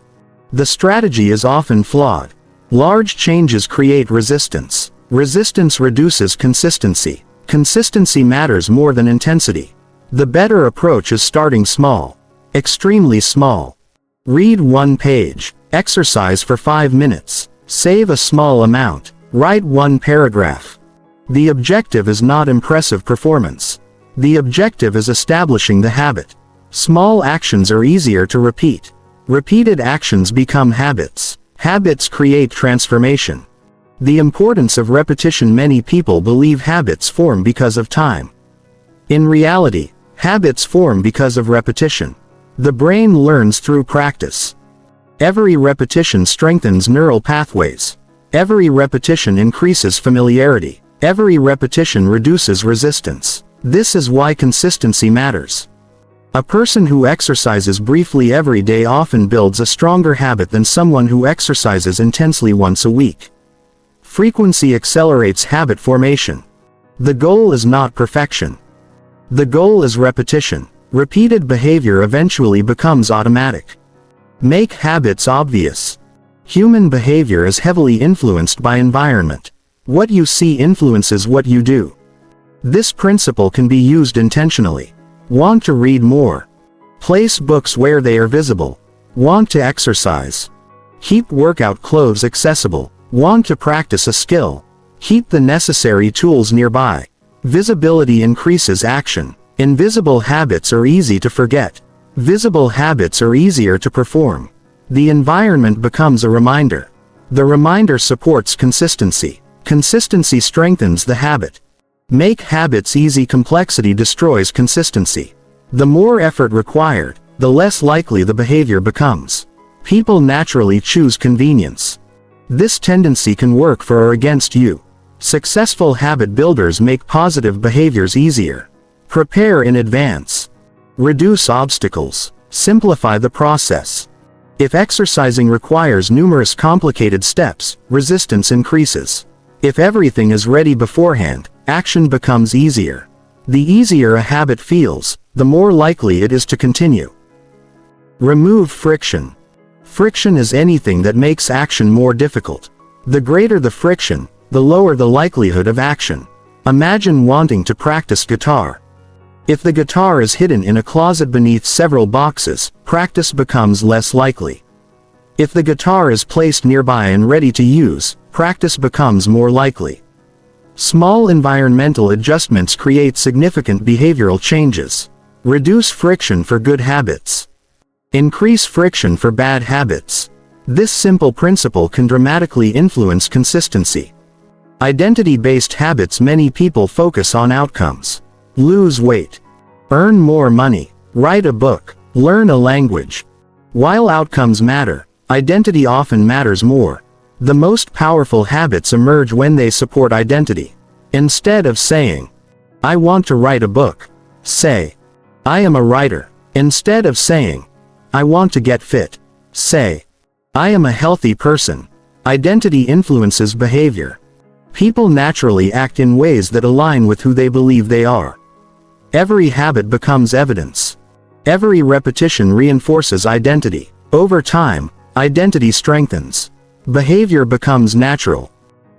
The strategy is often flawed. Large changes create resistance. Resistance reduces consistency. Consistency matters more than intensity. The better approach is starting small. Extremely small. Read 1 page. Exercise for 5 minutes. Save a small amount. Write 1 paragraph. The objective is not impressive performance. The objective is establishing the habit. Small actions are easier to repeat. Repeated actions become habits. Habits create transformation. The importance of repetition. Many people believe habits form because of time. In reality, habits form because of repetition. The brain learns through practice. Every repetition strengthens neural pathways. Every repetition increases familiarity. Every repetition reduces resistance. This is why consistency matters. A person who exercises briefly every day often builds a stronger habit than someone who exercises intensely once a week. Frequency accelerates habit formation. The goal is not perfection. The goal is repetition. Repeated behavior eventually becomes automatic. Make habits obvious. Human behavior is heavily influenced by environment. What you see influences what you do. This principle can be used intentionally. Want to read more? Place books where they are visible. Want to exercise? Keep workout clothes accessible. Want to practice a skill? Keep the necessary tools nearby. Visibility increases action. Invisible habits are easy to forget. Visible habits are easier to perform. The environment becomes a reminder. The reminder supports consistency. Consistency strengthens the habit. Make habits easy. Complexity destroys consistency. The more effort required, the less likely the behavior becomes. People naturally choose convenience. This tendency can work for or against you. Successful habit builders make positive behaviors easier. Prepare in advance. Reduce obstacles. Simplify the process. If exercising requires numerous complicated steps, resistance increases. If everything is ready beforehand, action becomes easier. The easier a habit feels, the more likely it is to continue. Remove friction. Friction is anything that makes action more difficult. The greater the friction, the lower the likelihood of action. Imagine wanting to practice guitar. If the guitar is hidden in a closet beneath several boxes, practice becomes less likely. If the guitar is placed nearby and ready to use, practice becomes more likely. Small environmental adjustments create significant behavioral changes. Reduce friction for good habits. Increase friction for bad habits. This simple principle can dramatically influence consistency. Identity-based habits. Many people focus on outcomes. Lose weight. Earn more money. Write a book. Learn a language. While outcomes matter, identity often matters more. The most powerful habits emerge when they support identity. Instead of saying, "I want to write a book," say, "I am a writer." Instead of saying, "I want to get fit," say, "I am a healthy person." Identity influences behavior. People naturally act in ways that align with who they believe they are. Every habit becomes evidence. Every repetition reinforces identity. Over time, identity strengthens. Behavior becomes natural.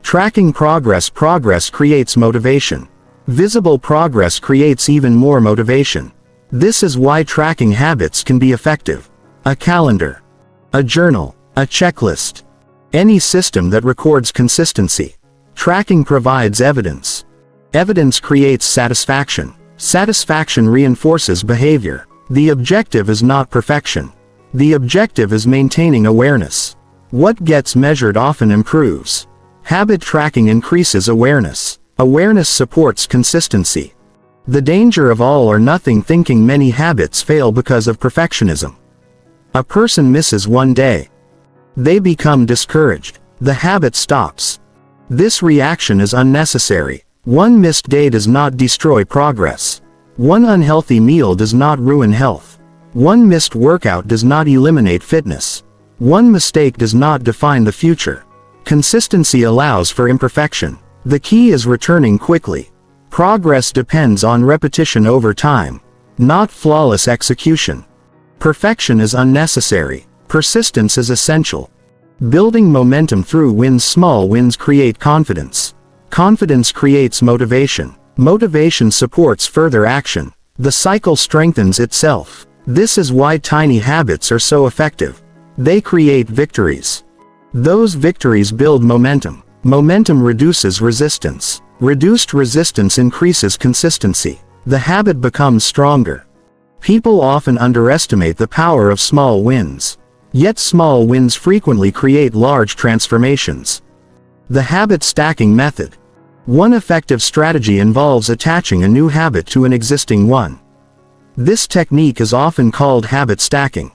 Tracking progress. Progress creates motivation. Visible progress creates even more motivation. This is why tracking habits can be effective. A calendar, a journal, a checklist. Any system that records consistency. Tracking provides evidence. Evidence creates satisfaction. Satisfaction reinforces behavior. The objective is not perfection. The objective is maintaining awareness. What gets measured often improves. Habit tracking increases awareness. Awareness supports consistency. The danger of all or nothing thinking. Many habits fail because of perfectionism. A person misses one day. They become discouraged. The habit stops. This reaction is unnecessary. One missed day does not destroy progress. One unhealthy meal does not ruin health. One missed workout does not eliminate fitness. One mistake does not define the future. Consistency allows for imperfection. The key is returning quickly. Progress depends on repetition over time, not flawless execution. Perfection is unnecessary. Persistence is essential. Building momentum through wins. Small wins create confidence. Confidence creates motivation. Motivation supports further action. The cycle strengthens itself. This is why tiny habits are so effective. They create victories. Those victories build momentum. Momentum reduces resistance. Reduced resistance increases consistency. The habit becomes stronger. People often underestimate the power of small wins. Yet small wins frequently create large transformations. The habit stacking method. One effective strategy involves attaching a new habit to an existing one. This technique is often called habit stacking.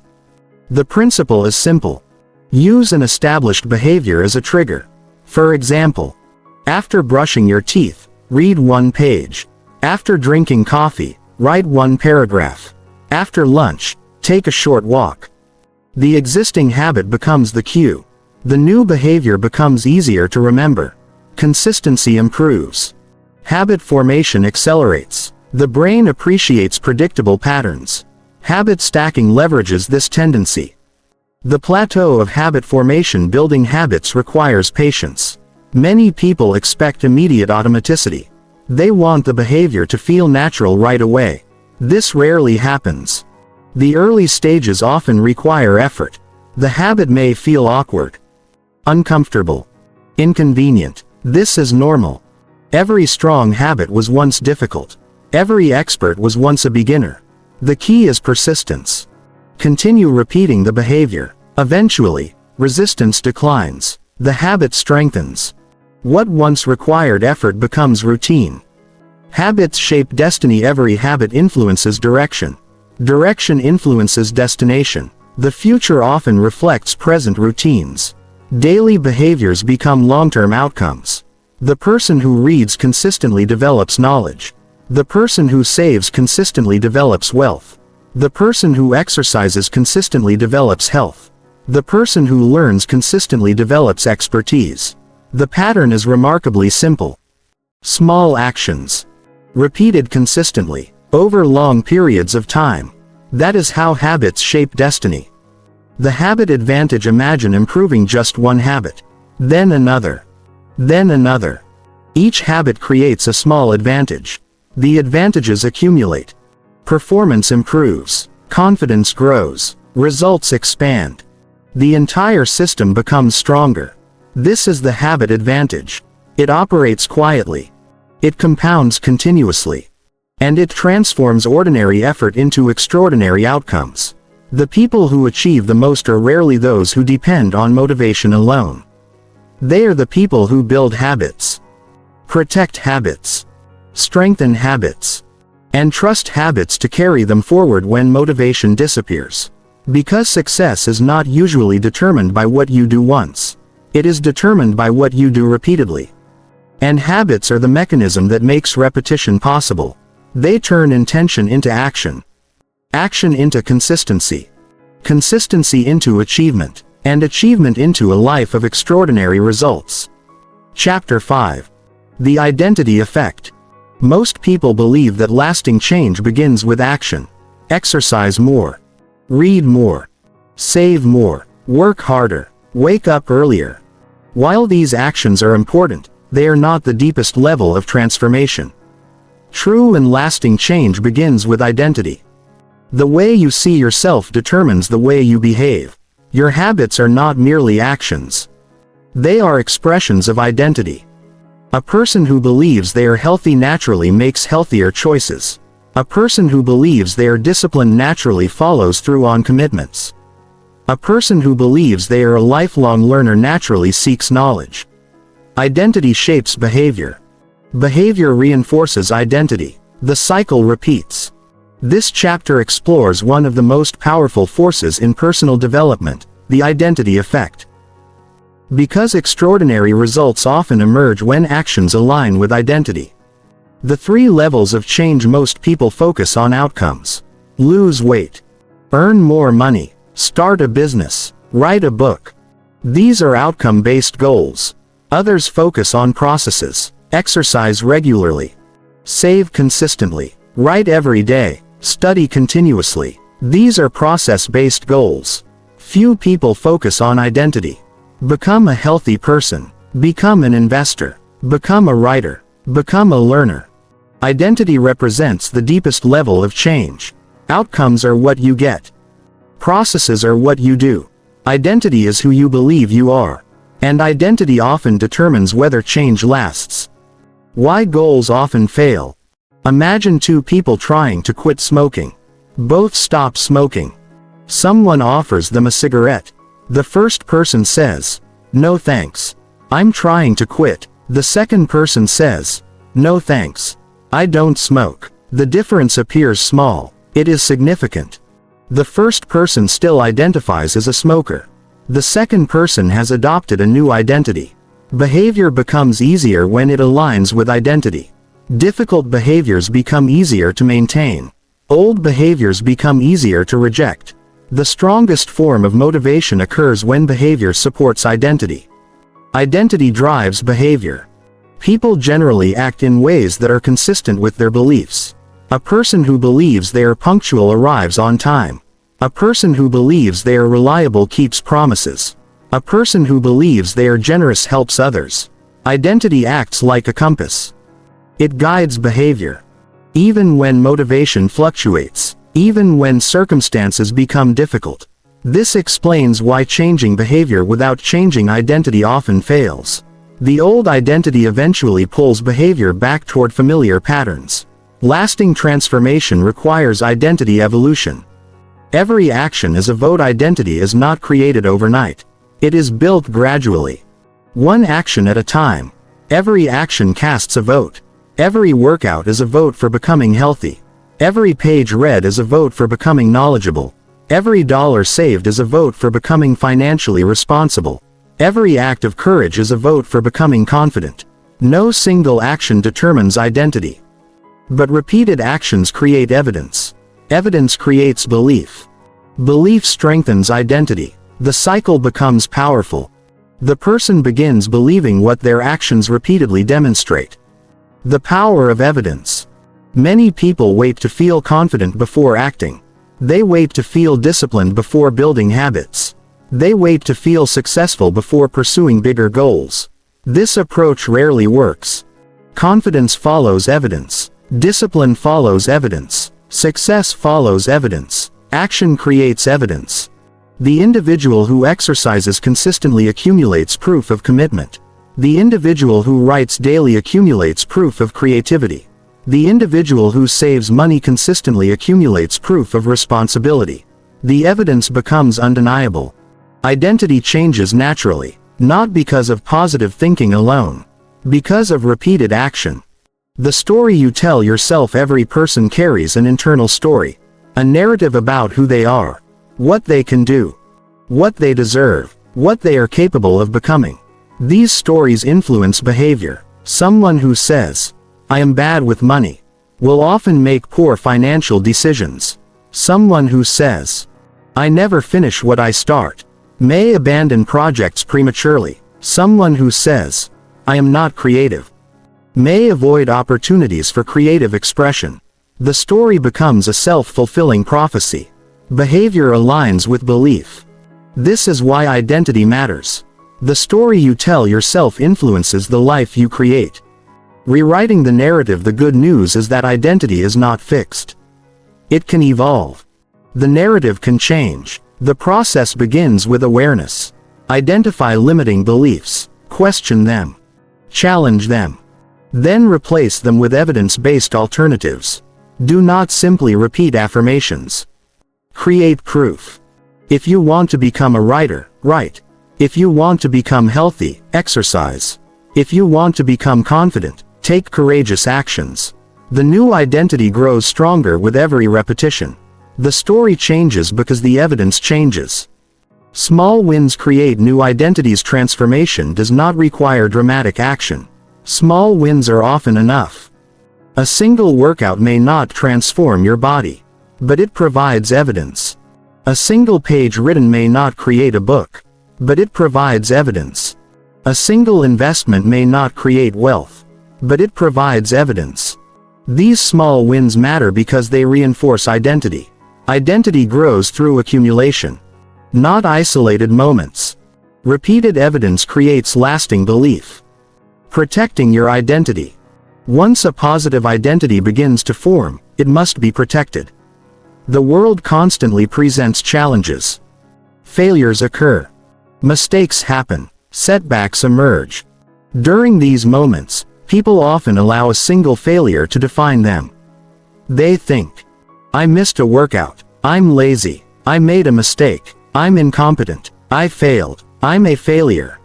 The principle is simple. Use an established behavior as a trigger. For example, after brushing your teeth, read one page. After drinking coffee, write one paragraph. After lunch, take a short walk. The existing habit becomes the cue. The new behavior becomes easier to remember. Consistency improves. Habit formation accelerates. The brain appreciates predictable patterns. Habit stacking leverages this tendency. The plateau of habit formation. Building habits requires patience. Many people expect immediate automaticity. They want the behavior to feel natural right away. This rarely happens. The early stages often require effort. The habit may feel awkward, uncomfortable, inconvenient. This is normal. Every strong habit was once difficult. Every expert was once a beginner. The key is persistence. Continue repeating the behavior. Eventually, resistance declines. The habit strengthens. What once required effort becomes routine. Habits shape destiny. Every habit influences direction. Direction influences destination. The future often reflects present routines. Daily behaviors become long-term outcomes. The person who reads consistently develops knowledge. The person who saves consistently develops wealth. The person who exercises consistently develops health. The person who learns consistently develops expertise. The pattern is remarkably simple. Small actions, repeated consistently, over long periods of time. That is how habits shape destiny. The habit advantage. Imagine improving just one habit, then another, then another. Each habit creates a small advantage. The advantages accumulate. Performance improves. Confidence grows. Results expand. The entire system becomes stronger. This is the habit advantage. It operates quietly. It compounds continuously. And it transforms ordinary effort into extraordinary outcomes. The people who achieve the most are rarely those who depend on motivation alone. They are the people who build habits, protect habits, strengthen habits, and trust habits to carry them forward when motivation disappears. Because success is not usually determined by what you do once. It is determined by what you do repeatedly. And habits are the mechanism that makes repetition possible. They turn intention into action. Action into consistency. Consistency into achievement. And achievement into a life of extraordinary results. Chapter 5. The Identity Effect. Most people believe that lasting change begins with action. Exercise more. Read more. Save more. Work harder. Wake up earlier. While these actions are important, they are not the deepest level of transformation. True and lasting change begins with identity. The way you see yourself determines the way you behave. Your habits are not merely actions. They are expressions of identity. A person who believes they are healthy naturally makes healthier choices. A person who believes they are disciplined naturally follows through on commitments. A person who believes they are a lifelong learner naturally seeks knowledge. Identity shapes behavior. Behavior reinforces identity. The cycle repeats. This chapter explores one of the most powerful forces in personal development, the identity effect. Because extraordinary results often emerge when actions align with identity. The 3 levels of change most people focus on: outcomes. Lose weight. Earn more money. Start a business. Write a book. These are outcome-based goals. Others focus on processes. Exercise regularly. Save consistently. Write every day. Study continuously. These are process-based goals. Few people focus on identity. Become a healthy person. Become an investor. Become a writer. Become a learner. Identity represents the deepest level of change. Outcomes are what you get. Processes are what you do. Identity is who you believe you are. And identity often determines whether change lasts. Why goals often fail. Imagine 2 people trying to quit smoking. Both stop smoking. Someone offers them a cigarette. The first person says, "No thanks. I'm trying to quit." The second person says, "No thanks. I don't smoke." The difference appears small. It is significant. The first person still identifies as a smoker. The second person has adopted a new identity. Behavior becomes easier when it aligns with identity. Difficult behaviors become easier to maintain. Old behaviors become easier to reject. The strongest form of motivation occurs when behavior supports identity. Identity drives behavior. People generally act in ways that are consistent with their beliefs. A person who believes they are punctual arrives on time. A person who believes they are reliable keeps promises. A person who believes they are generous helps others. Identity acts like a compass. It guides behavior. Even when motivation fluctuates, even when circumstances become difficult. This explains why changing behavior without changing identity often fails. The old identity eventually pulls behavior back toward familiar patterns. Lasting transformation requires identity evolution. Every action is a vote. Identity is not created overnight. It is built gradually. One action at a time. Every action casts a vote. Every workout is a vote for becoming healthy. Every page read is a vote for becoming knowledgeable. Every dollar saved is a vote for becoming financially responsible. Every act of courage is a vote for becoming confident. No single action determines identity. But repeated actions create evidence. Evidence creates belief. Belief strengthens identity. The cycle becomes powerful. The person begins believing what their actions repeatedly demonstrate. The power of evidence. Many people wait to feel confident before acting. They wait to feel disciplined before building habits. They wait to feel successful before pursuing bigger goals. This approach rarely works. Confidence follows evidence. Discipline follows evidence. Success follows evidence. Action creates evidence. The individual who exercises consistently accumulates proof of commitment. The individual who writes daily accumulates proof of creativity. The individual who saves money consistently accumulates proof of responsibility. The evidence becomes undeniable. Identity changes naturally, not because of positive thinking alone, because of repeated action. The story you tell yourself. Every person carries an internal story, a narrative about who they are, what they can do, what they deserve, what they are capable of becoming. These stories influence behavior. Someone who says, "I am bad with money," will often make poor financial decisions. Someone who says, "I never finish what I start," may abandon projects prematurely. Someone who says, "I am not creative," may avoid opportunities for creative expression. The story becomes a self-fulfilling prophecy. Behavior aligns with belief. This is why identity matters. The story you tell yourself influences the life you create. Rewriting the narrative. The good news is that identity is not fixed. It can evolve. The narrative can change. The process begins with awareness. Identify limiting beliefs. Question them. Challenge them. Then replace them with evidence-based alternatives. Do not simply repeat affirmations. Create proof. If you want to become a writer, write. If you want to become healthy, exercise. If you want to become confident, take courageous actions. The new identity grows stronger with every repetition. The story changes because the evidence changes. Small wins create new identities. Transformation does not require dramatic action. Small wins are often enough. A single workout may not transform your body, but it provides evidence. A single page written may not create a book, but it provides evidence. A single investment may not create wealth, but it provides evidence. These small wins matter because they reinforce identity. Identity grows through accumulation, not isolated moments. Repeated evidence creates lasting belief. Protecting your identity. Once a positive identity begins to form, it must be protected. The world constantly presents challenges. Failures occur. Mistakes happen. Setbacks emerge. During these moments, people often allow a single failure to define them. They think, "I missed a workout. I'm lazy. I made a mistake. I'm incompetent. I failed. I'm a failure."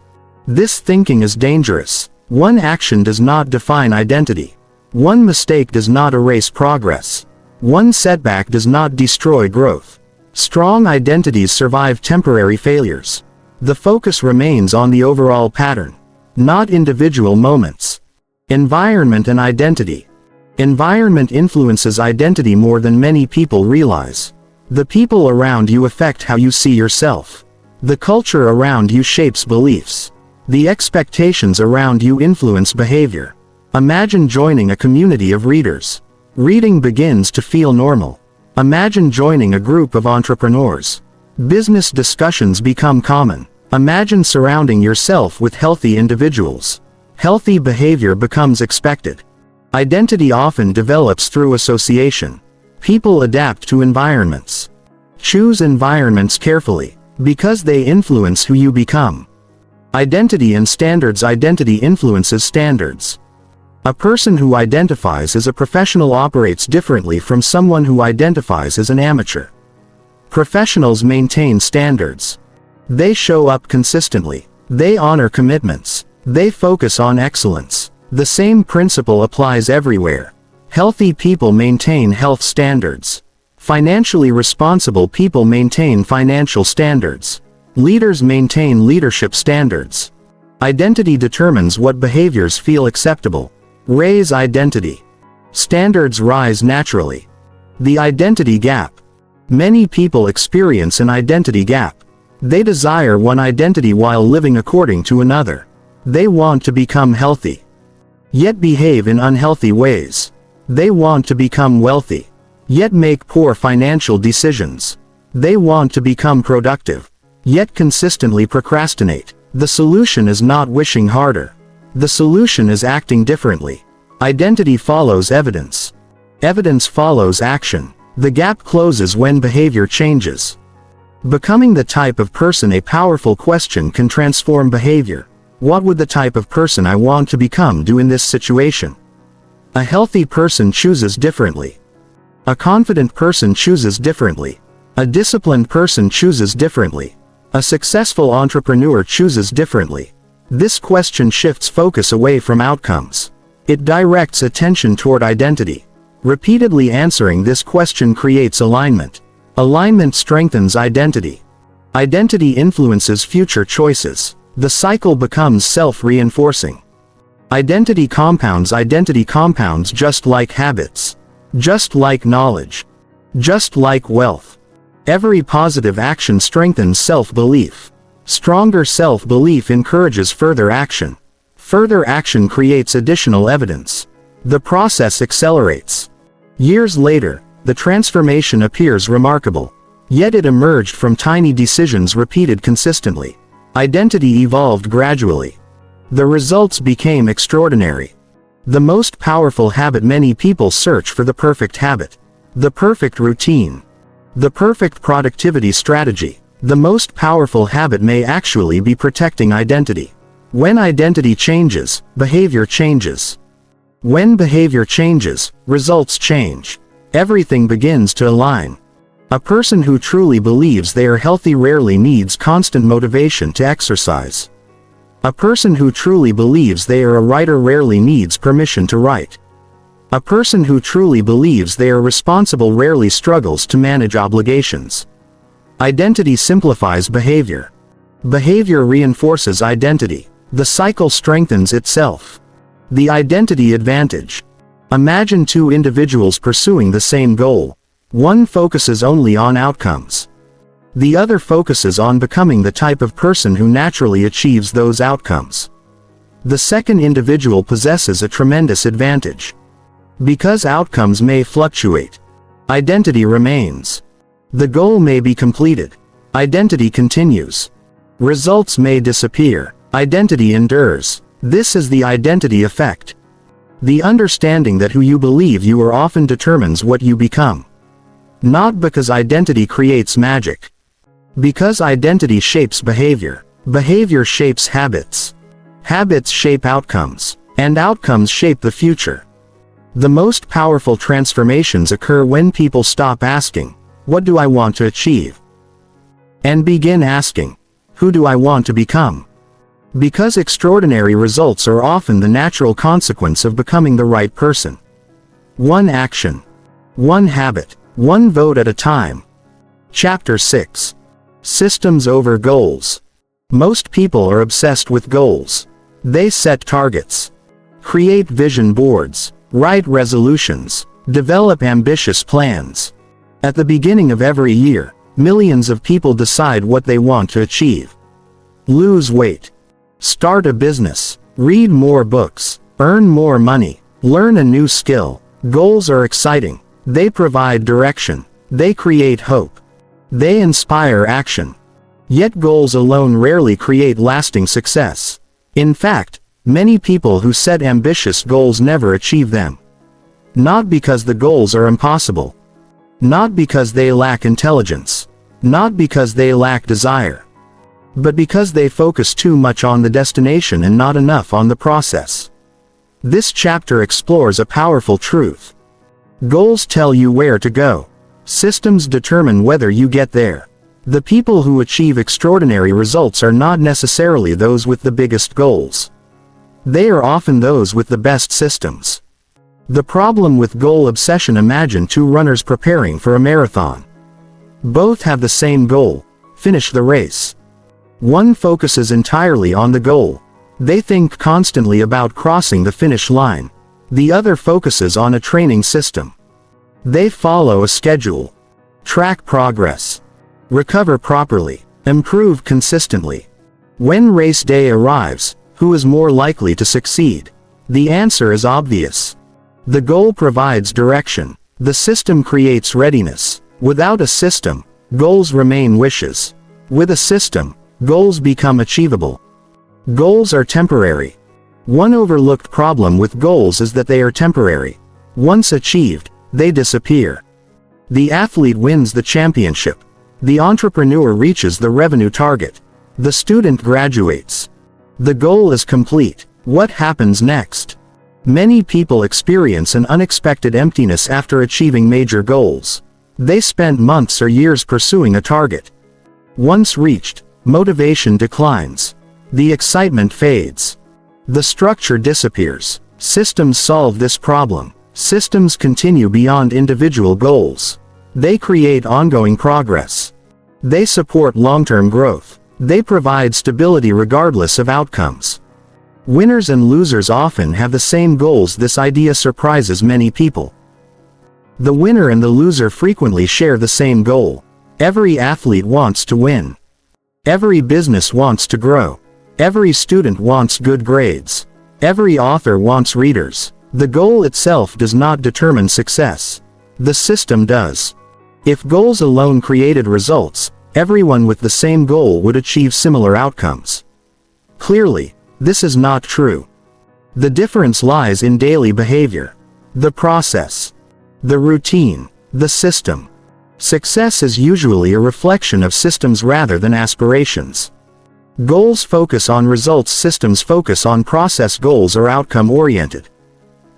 This thinking is dangerous. One action does not define identity. One mistake does not erase progress. One setback does not destroy growth. Strong identities survive temporary failures. The focus remains on the overall pattern, not individual moments. Environment and identity. Environment influences identity more than many people realize. The people around you affect how you see yourself. The culture around you shapes beliefs. The expectations around you influence behavior. Imagine joining a community of readers. Reading begins to feel normal. Imagine joining a group of entrepreneurs. Business discussions become common. Imagine surrounding yourself with healthy individuals. Healthy behavior becomes expected. Identity often develops through association. People adapt to environments. Choose environments carefully, because they influence who you become. Identity and standards. Identity influences standards. A person who identifies as a professional operates differently from someone who identifies as an amateur. Professionals maintain standards. They show up consistently. They honor commitments. They focus on excellence. The same principle applies everywhere. Healthy people maintain health standards. Financially responsible people maintain financial standards. Leaders maintain leadership standards. Identity determines what behaviors feel acceptable. Raise identity. Standards rise naturally. The identity gap. Many people experience an identity gap. They desire one identity while living according to another. They want to become healthy, yet behave in unhealthy ways. They want to become wealthy, yet make poor financial decisions. They want to become productive, yet consistently procrastinate. The solution is not wishing harder. The solution is acting differently. Identity follows evidence. Evidence follows action. The gap closes when behavior changes. Becoming the type of person. A powerful question can transform behavior. What would the type of person I want to become do in this situation? A healthy person chooses differently. A confident person chooses differently. A disciplined person chooses differently. A successful entrepreneur chooses differently. This question shifts focus away from outcomes. It directs attention toward identity. Repeatedly answering this question creates alignment. Alignment strengthens identity. Identity influences future choices. The cycle becomes self-reinforcing. Identity compounds just like habits. Just like knowledge. Just like wealth. Every positive action strengthens self-belief. Stronger self-belief encourages further action. Further action creates additional evidence. The process accelerates. Years later, the transformation appears remarkable. Yet it emerged from tiny decisions repeated consistently. Identity evolved gradually. The results became extraordinary. The most powerful habit. Many people search for the perfect habit. The perfect routine. The perfect productivity strategy. The most powerful habit may actually be protecting identity. When identity changes, behavior changes. When behavior changes, results change. Everything begins to align. A person who truly believes they are healthy rarely needs constant motivation to exercise. A person who truly believes they are a writer rarely needs permission to write. A person who truly believes they are responsible rarely struggles to manage obligations. Identity simplifies behavior. Behavior reinforces identity. The cycle strengthens itself. The identity advantage. Imagine two individuals pursuing the same goal. One focuses only on outcomes. The other focuses on becoming the type of person who naturally achieves those outcomes. The second individual possesses a tremendous advantage. Because outcomes may fluctuate, identity remains. The goal may be completed. Identity continues. Results may disappear. Identity endures. This is the identity effect. The understanding that who you believe you are often determines what you become. Not because identity creates magic. Because identity shapes behavior. Behavior shapes habits. Habits shape outcomes. And outcomes shape the future. The most powerful transformations occur when people stop asking, "What do I want to achieve?" and begin asking, "Who do I want to become?" Because extraordinary results are often the natural consequence of becoming the right person. One action. One habit. One vote at a time. Chapter 6. Systems over goals. Most people are obsessed with goals. They set targets. Create vision boards. Write resolutions. Develop ambitious plans. At the beginning of every year, millions of people decide what they want to achieve. Lose weight. Start a business. Read more books. Earn more money. Learn a new skill. Goals are exciting. They provide direction. They create hope. They inspire action. Yet goals alone rarely create lasting success. In fact, many people who set ambitious goals never achieve them. Not because the goals are impossible. Not because they lack intelligence. Not because they lack desire. But because they focus too much on the destination and not enough on the process. This chapter explores a powerful truth. Goals tell you where to go. Systems determine whether you get there. The people who achieve extraordinary results are not necessarily those with the biggest goals. They are often those with the best systems. The problem with goal obsession. Imagine two runners preparing for a marathon. Both have the same goal: finish the race. One focuses entirely on the goal. They think constantly about crossing the finish line. The other focuses on a training system. They follow a schedule. Track progress. Recover properly. Improve consistently. When race day arrives, who is more likely to succeed? The answer is obvious. The goal provides direction. The system creates readiness. Without a system, goals remain wishes. With a system, goals become achievable. Goals are temporary. One overlooked problem with goals is that they are temporary. Once achieved, they disappear. The athlete wins the championship. The entrepreneur reaches the revenue target. The student graduates. The goal is complete. What happens next? Many people experience an unexpected emptiness after achieving major goals. They spent months or years pursuing a target. Once reached, motivation declines. The excitement fades. The structure disappears. Systems solve this problem. Systems continue beyond individual goals. They create ongoing progress. They support long-term growth. They provide stability regardless of outcomes. Winners and losers often have the same goals. This idea surprises many people. The winner and the loser frequently share the same goal. Every athlete wants to win. Every business wants to grow. Every student wants good grades. Every author wants readers. The goal itself does not determine success. The system does. If goals alone created results, everyone with the same goal would achieve similar outcomes. Clearly, this is not true. The difference lies in daily behavior. The process. The routine. The system. Success is usually a reflection of systems rather than aspirations. Goals focus on results. Systems focus on process. Goals are outcome-oriented.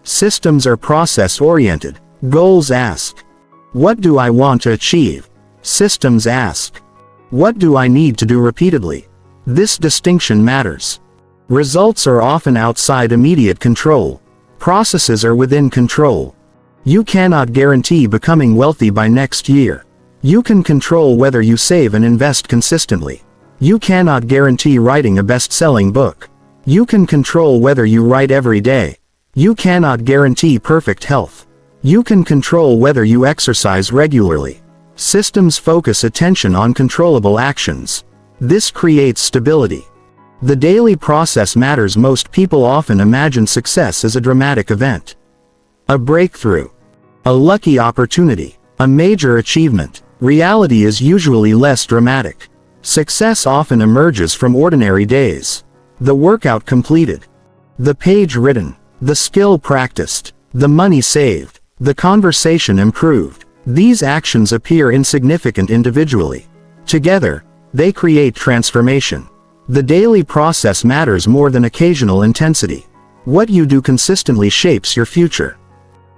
Systems are process-oriented. Goals ask, "What do I want to achieve?" Systems ask, "What do I need to do repeatedly?" This distinction matters. Results are often outside immediate control. Processes are within control. You cannot guarantee becoming wealthy by next year. You can control whether you save and invest consistently. You cannot guarantee writing a best-selling book. You can control whether you write every day. You cannot guarantee perfect health. You can control whether you exercise regularly. Systems focus attention on controllable actions. This creates stability. The daily process matters. Most people often imagine success as a dramatic event. A breakthrough. A lucky opportunity. A major achievement. Reality is usually less dramatic. Success often emerges from ordinary days. The workout completed. The page written. The skill practiced. The money saved. The conversation improved. These actions appear insignificant individually. Together, they create transformation. The daily process matters more than occasional intensity. What you do consistently shapes your future.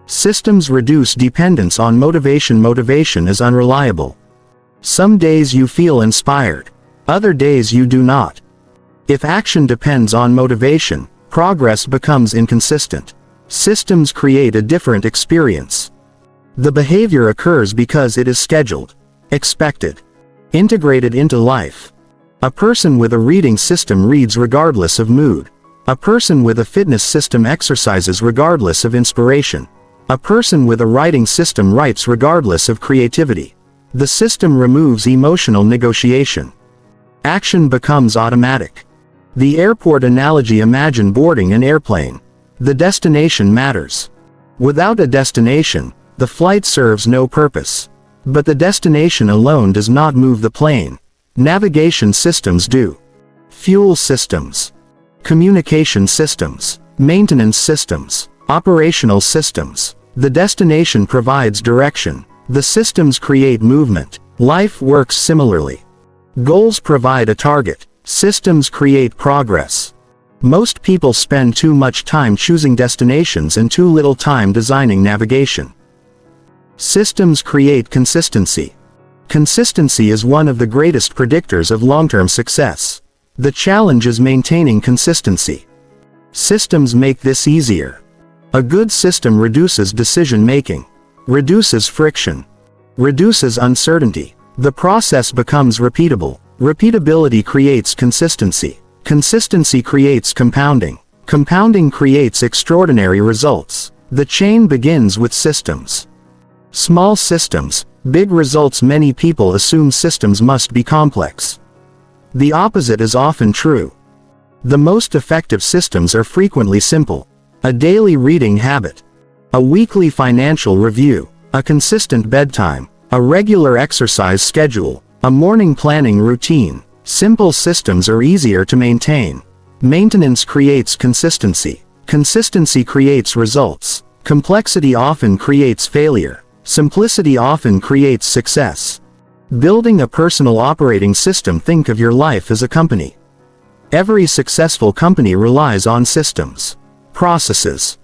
Systems reduce dependence on motivation. Motivation is unreliable. Some days you feel inspired. Other days you do not. If action depends on motivation, progress becomes inconsistent. Systems create a different experience. The behavior occurs because it is scheduled, expected, integrated into life. A person with a reading system reads regardless of mood. A person with a fitness system exercises regardless of inspiration. A person with a writing system writes regardless of creativity. The system removes emotional negotiation. Action becomes automatic. The airport analogy: imagine boarding an airplane. The destination matters. Without a destination, the flight serves no purpose. But the destination alone does not move the plane. Navigation systems do. Fuel systems. Communication systems. Maintenance systems. Operational systems. The destination provides direction. The systems create movement. Life works similarly. Goals provide a target. Systems create progress. Most people spend too much time choosing destinations and too little time designing navigation. Systems create consistency. Consistency is one of the greatest predictors of long-term success. The challenge is maintaining consistency. Systems make this easier. A good system reduces decision-making, reduces friction, reduces uncertainty. The process becomes repeatable. Repeatability creates consistency. Consistency creates compounding. Compounding creates extraordinary results. The chain begins with systems. Small systems, big results. Many people assume systems must be complex. The opposite is often true. The most effective systems are frequently simple. A daily reading habit. A weekly financial review. A consistent bedtime. A regular exercise schedule. A morning planning routine. Simple systems are easier to maintain. Maintenance creates consistency. Consistency creates results. Complexity often creates failure. Simplicity often creates success. Building a personal operating system. Think of your life as a company. Every successful company relies on systems, processes,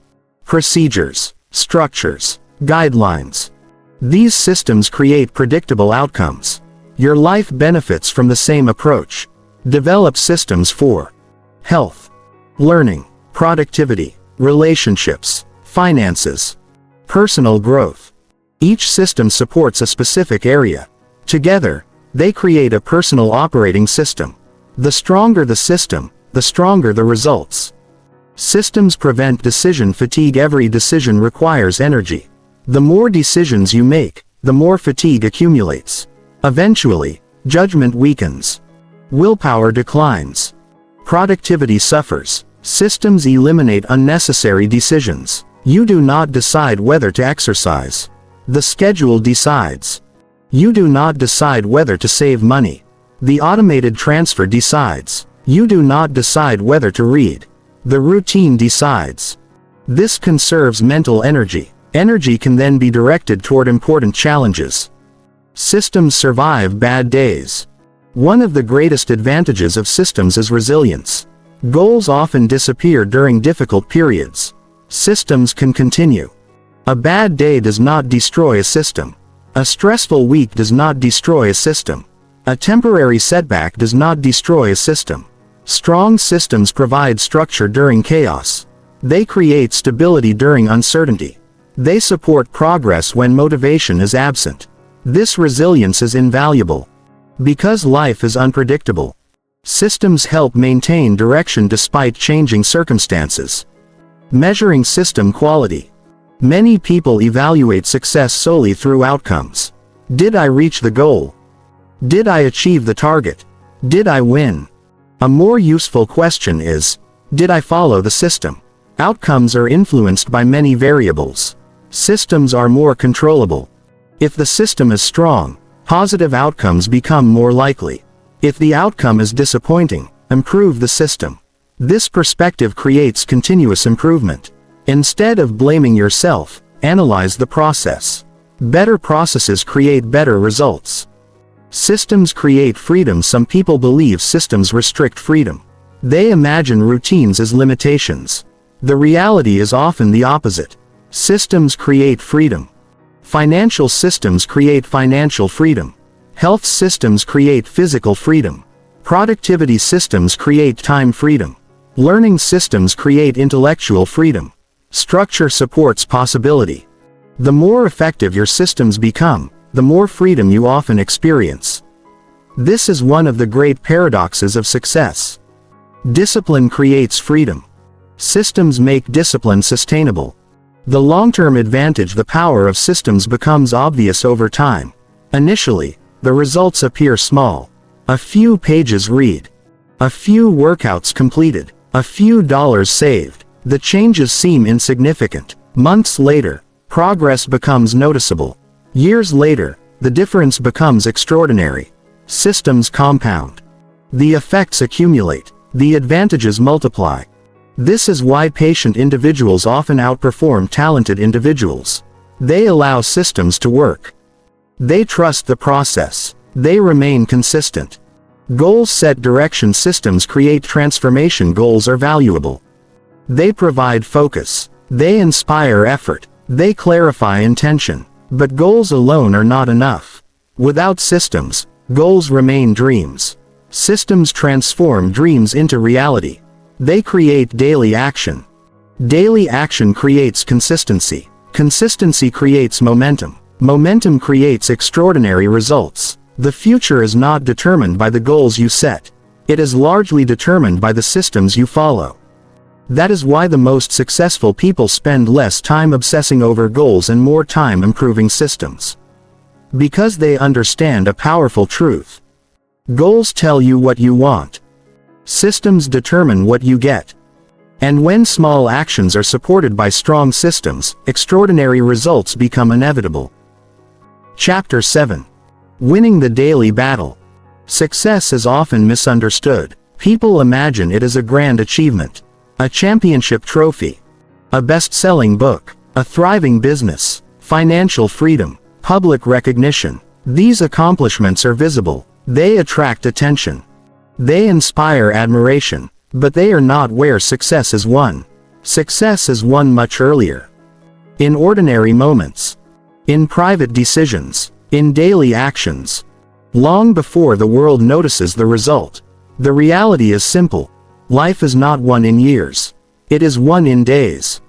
procedures, structures, guidelines. These systems create predictable outcomes. Your life benefits from the same approach. Develop systems for health, learning, productivity, relationships, finances, personal growth. Each system supports a specific area. Together, they create a personal operating system. The stronger the system, the stronger the results. Systems prevent decision fatigue. Every decision requires energy. The more decisions you make, the more fatigue accumulates. Eventually, judgment weakens. Willpower declines. Productivity suffers. Systems eliminate unnecessary decisions. You do not decide whether to exercise. The schedule decides. You do not decide whether to save money. The automated transfer decides. You do not decide whether to read. The routine decides. This conserves mental energy. Energy can then be directed toward important challenges. Systems survive bad days. One of the greatest advantages of systems is resilience. Goals often disappear during difficult periods. Systems can continue. A bad day does not destroy a system. A stressful week does not destroy a system. A temporary setback does not destroy a system. Strong systems provide structure during chaos. They create stability during uncertainty. They support progress when motivation is absent. This resilience is invaluable. Because life is unpredictable, systems help maintain direction despite changing circumstances. Measuring system quality. Many people evaluate success solely through outcomes. Did I reach the goal? Did I achieve the target? Did I win? A more useful question is, did I follow the system? Outcomes are influenced by many variables. Systems are more controllable. If the system is strong, positive outcomes become more likely. If the outcome is disappointing, improve the system. This perspective creates continuous improvement. Instead of blaming yourself, analyze the process. Better processes create better results. Systems create freedom. Some people believe systems restrict freedom. They imagine routines as limitations. The reality is often the opposite. Systems create freedom. Financial systems create financial freedom. Health systems create physical freedom. Productivity systems create time freedom. Learning systems create intellectual freedom. Structure supports possibility. The more effective your systems become, the more freedom you often experience. This is one of the great paradoxes of success. Discipline creates freedom. Systems make discipline sustainable. The long-term advantage, the power of systems becomes obvious over time. Initially, the results appear small. A few pages read. A few workouts completed. A few dollars saved. The changes seem insignificant. Months later, progress becomes noticeable. Years later, the difference becomes extraordinary. Systems compound. The effects accumulate. The advantages multiply. This is why patient individuals often outperform talented individuals. They allow systems to work. They trust the process. They remain consistent. Goals set direction. Systems create transformation. Goals are valuable. They provide focus. They inspire effort. They clarify intention. But goals alone are not enough. Without systems, goals remain dreams. Systems transform dreams into reality. They create daily action. Daily action creates consistency. Consistency creates momentum. Momentum creates extraordinary results. The future is not determined by the goals you set. It is largely determined by the systems you follow. That is why the most successful people spend less time obsessing over goals and more time improving systems. Because they understand a powerful truth. Goals tell you what you want. Systems determine what you get. And when small actions are supported by strong systems, extraordinary results become inevitable. Chapter 7. Winning the daily battle. Success is often misunderstood. People imagine it as a grand achievement. A championship trophy. A best-selling book. A thriving business. Financial freedom. Public recognition. These accomplishments are visible. They attract attention. They inspire admiration. But they are not where success is won. Success is won much earlier. In ordinary moments. In private decisions. In daily actions. Long before the world notices the result. The reality is simple. Life is not won in years. It is won in days.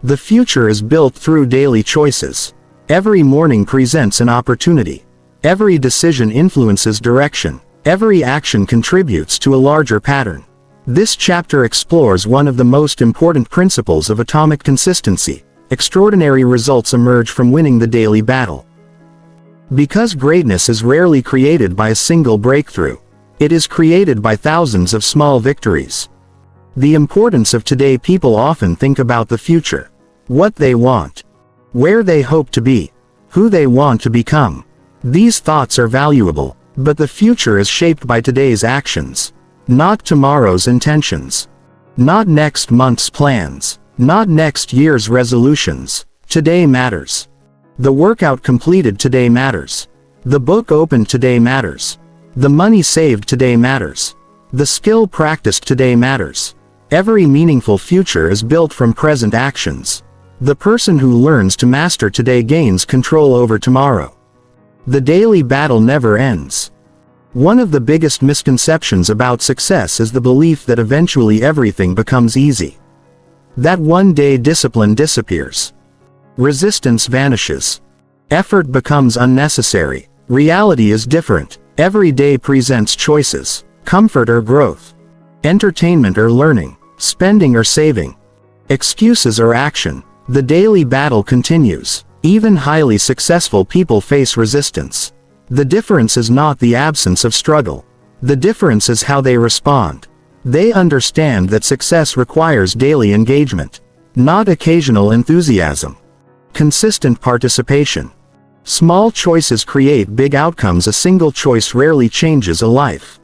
The future is built through daily choices. Every morning presents an opportunity. Every decision influences direction. Every action contributes to a larger pattern. This chapter explores one of the most important principles of atomic consistency. Extraordinary results emerge from winning the daily battle. Because greatness is rarely created by a single breakthrough. It is created by thousands of small victories. The importance of today. People often think about the future. What they want. Where they hope to be. Who they want to become. These thoughts are valuable, but the future is shaped by today's actions. Not tomorrow's intentions. Not next month's plans. Not next year's resolutions. Today matters. The workout completed today matters. The book opened today matters. The money saved today matters. The skill practiced today matters. Every meaningful future is built from present actions. The person who learns to master today gains control over tomorrow. The daily battle never ends. One of the biggest misconceptions about success is the belief that eventually everything becomes easy. That one day discipline disappears. Resistance vanishes. Effort becomes unnecessary. Reality is different. Every day presents choices. Comfort or growth. Entertainment or learning. Spending or saving. Excuses or action. The daily battle continues. Even highly successful people face resistance. The difference is not the absence of struggle. The difference is how they respond. They understand that success requires daily engagement, not occasional enthusiasm. Consistent participation. Small choices create big outcomes. A single choice rarely changes a life.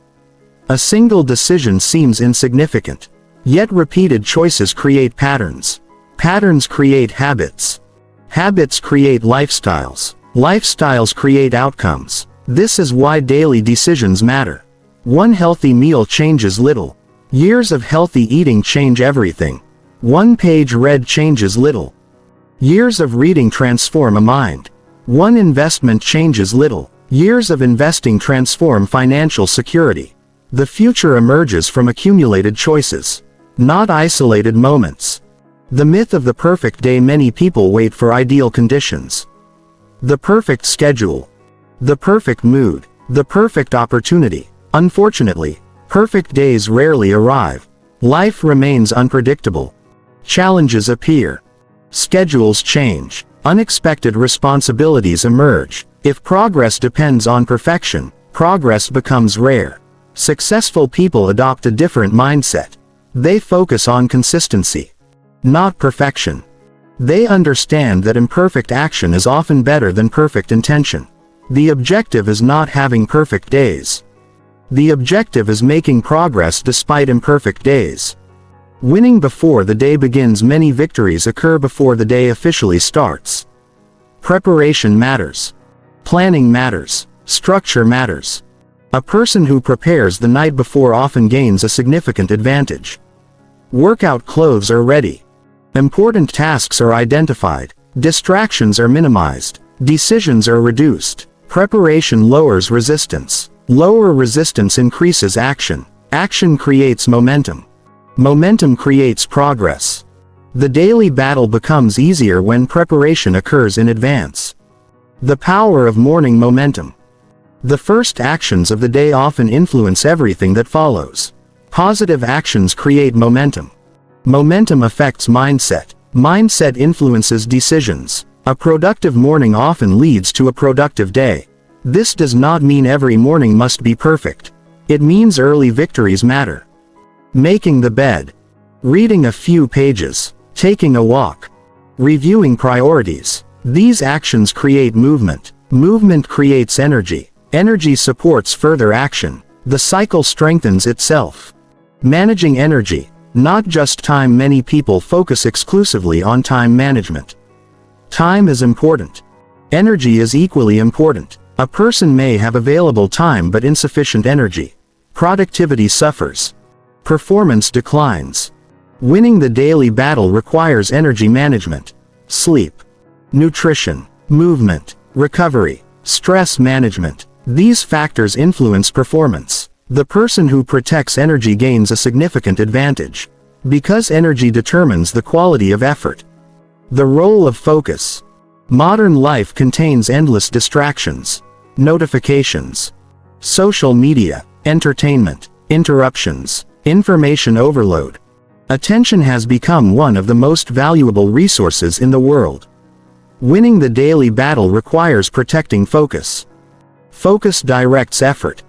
A single decision seems insignificant. Yet repeated choices create patterns. Patterns create habits. Habits create lifestyles. Lifestyles create outcomes. This is why daily decisions matter. One healthy meal changes little. Years of healthy eating change everything. One page read changes little. Years of reading transform a mind. One investment changes little. Years of investing transform financial security. The future emerges from accumulated choices, not isolated moments. The myth of the perfect day. Many people wait for ideal conditions. The perfect schedule. The perfect mood. The perfect opportunity. Unfortunately, perfect days rarely arrive. Life remains unpredictable. Challenges appear. Schedules change. Unexpected responsibilities emerge. If progress depends on perfection, progress becomes rare. Successful people adopt a different mindset. They focus on consistency, not perfection. They understand that imperfect action is often better than perfect intention. The objective is not having perfect days. The objective is making progress despite imperfect days. Winning before the day begins. Many victories occur before the day officially starts. Preparation matters. Planning matters. Structure matters. A person who prepares the night before often gains a significant advantage. Workout clothes are ready. Important tasks are identified. Distractions are minimized. Decisions are reduced. Preparation lowers resistance. Lower resistance increases action. Action creates momentum. Momentum creates progress. The daily battle becomes easier when preparation occurs in advance. The power of morning momentum. The first actions of the day often influence everything that follows. Positive actions create momentum. Momentum affects mindset. Mindset influences decisions. A productive morning often leads to a productive day. This does not mean every morning must be perfect. It means early victories matter. Making the bed. Reading a few pages. Taking a walk. Reviewing priorities. These actions create movement. Movement creates energy. Energy supports further action. The cycle strengthens itself. Managing energy, not just time. Many people focus exclusively on time management. Time is important. Energy is equally important. A person may have available time but insufficient energy. Productivity suffers. Performance declines. Winning the daily battle requires energy management, sleep, nutrition, movement, recovery, stress management. These factors influence performance. The person who protects energy gains a significant advantage, because energy determines the quality of effort. The role of focus. Modern life contains endless distractions, notifications, social media, entertainment, interruptions, information overload. Attention has become one of the most valuable resources in the world. Winning the daily battle requires protecting focus. Focus directs effort.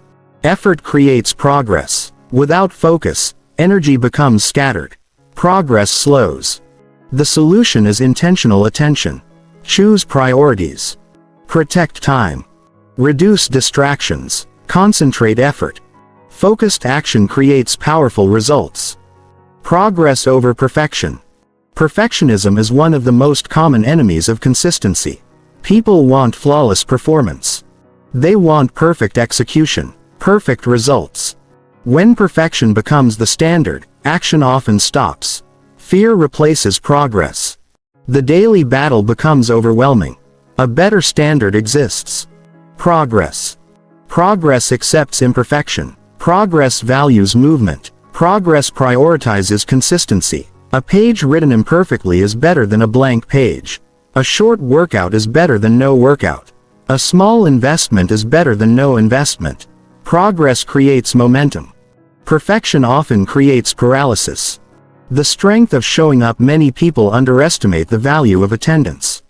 Effort creates progress. Without focus, energy becomes scattered. Progress slows. The solution is intentional attention. Choose priorities. Protect time. Reduce distractions. Concentrate effort. Focused action creates powerful results. Progress over perfection. Perfectionism is one of the most common enemies of consistency. People want flawless performance. They want perfect execution, perfect results. When perfection becomes the standard, action often stops. Fear replaces progress. The daily battle becomes overwhelming. A better standard exists. Progress. Progress accepts imperfection. Progress values movement. Progress prioritizes consistency. A page written imperfectly is better than a blank page. A short workout is better than no workout. A small investment is better than no investment. Progress creates momentum. Perfection often creates paralysis. The strength of showing up. Many people underestimate the value of attendance.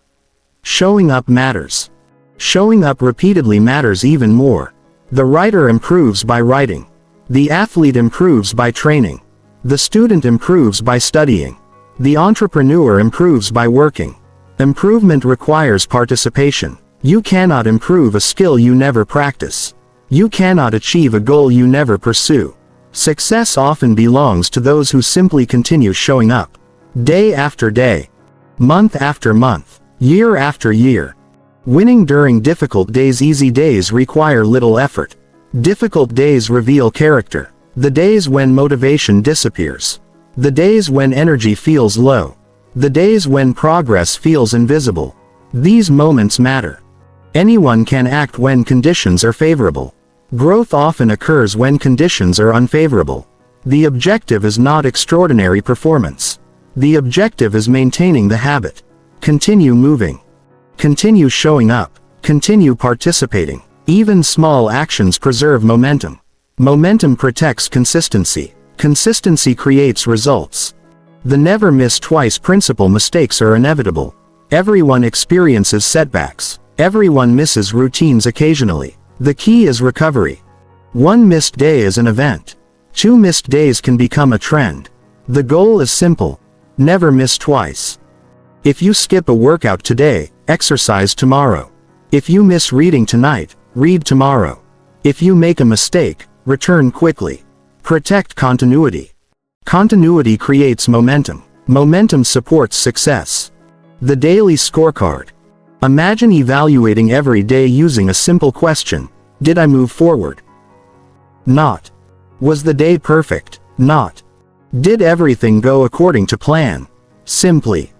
Showing up matters. Showing up repeatedly matters even more. The writer improves by writing. The athlete improves by training. The student improves by studying. The entrepreneur improves by working. Improvement requires participation. You cannot improve a skill you never practice. You cannot achieve a goal you never pursue. Success often belongs to those who simply continue showing up. Day after day. Month after month. Year after year. Winning during difficult days. Easy days require little effort. Difficult days reveal character. The days when motivation disappears. The days when energy feels low. The days when progress feels invisible. These moments matter. Anyone can act when conditions are favorable. Growth often occurs when conditions are unfavorable. The objective is not extraordinary performance. The objective is maintaining the habit. Continue moving. Continue showing up. Continue participating. Even small actions preserve momentum. Momentum protects consistency. Consistency creates results. The never miss twice principle. Mistakes are inevitable. Everyone experiences setbacks. Everyone misses routines occasionally. The key is recovery. One missed day is an event. 2 missed days can become a trend. The goal is simple. Never miss twice. If you skip a workout today, exercise tomorrow. If you miss reading tonight, read tomorrow. If you make a mistake, return quickly. Protect continuity. Continuity creates momentum. Momentum supports success. The daily scorecard. Imagine evaluating every day using a simple question. Did I move forward? Not. Was the day perfect? Not. Did everything go according to plan? Simply.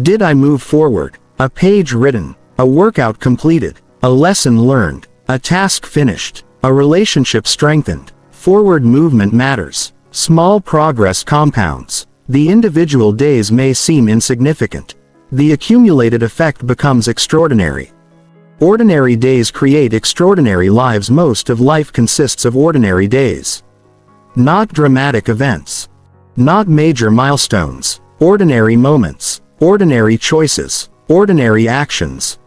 Did I move forward? A page written. A workout completed. A lesson learned. A task finished. A relationship strengthened. Forward movement matters. Small progress compounds. The individual days may seem insignificant. The accumulated effect becomes extraordinary. Ordinary days create extraordinary lives. Most of life consists of ordinary days. Not dramatic events. Not major milestones. Ordinary moments. Ordinary choices. Ordinary actions.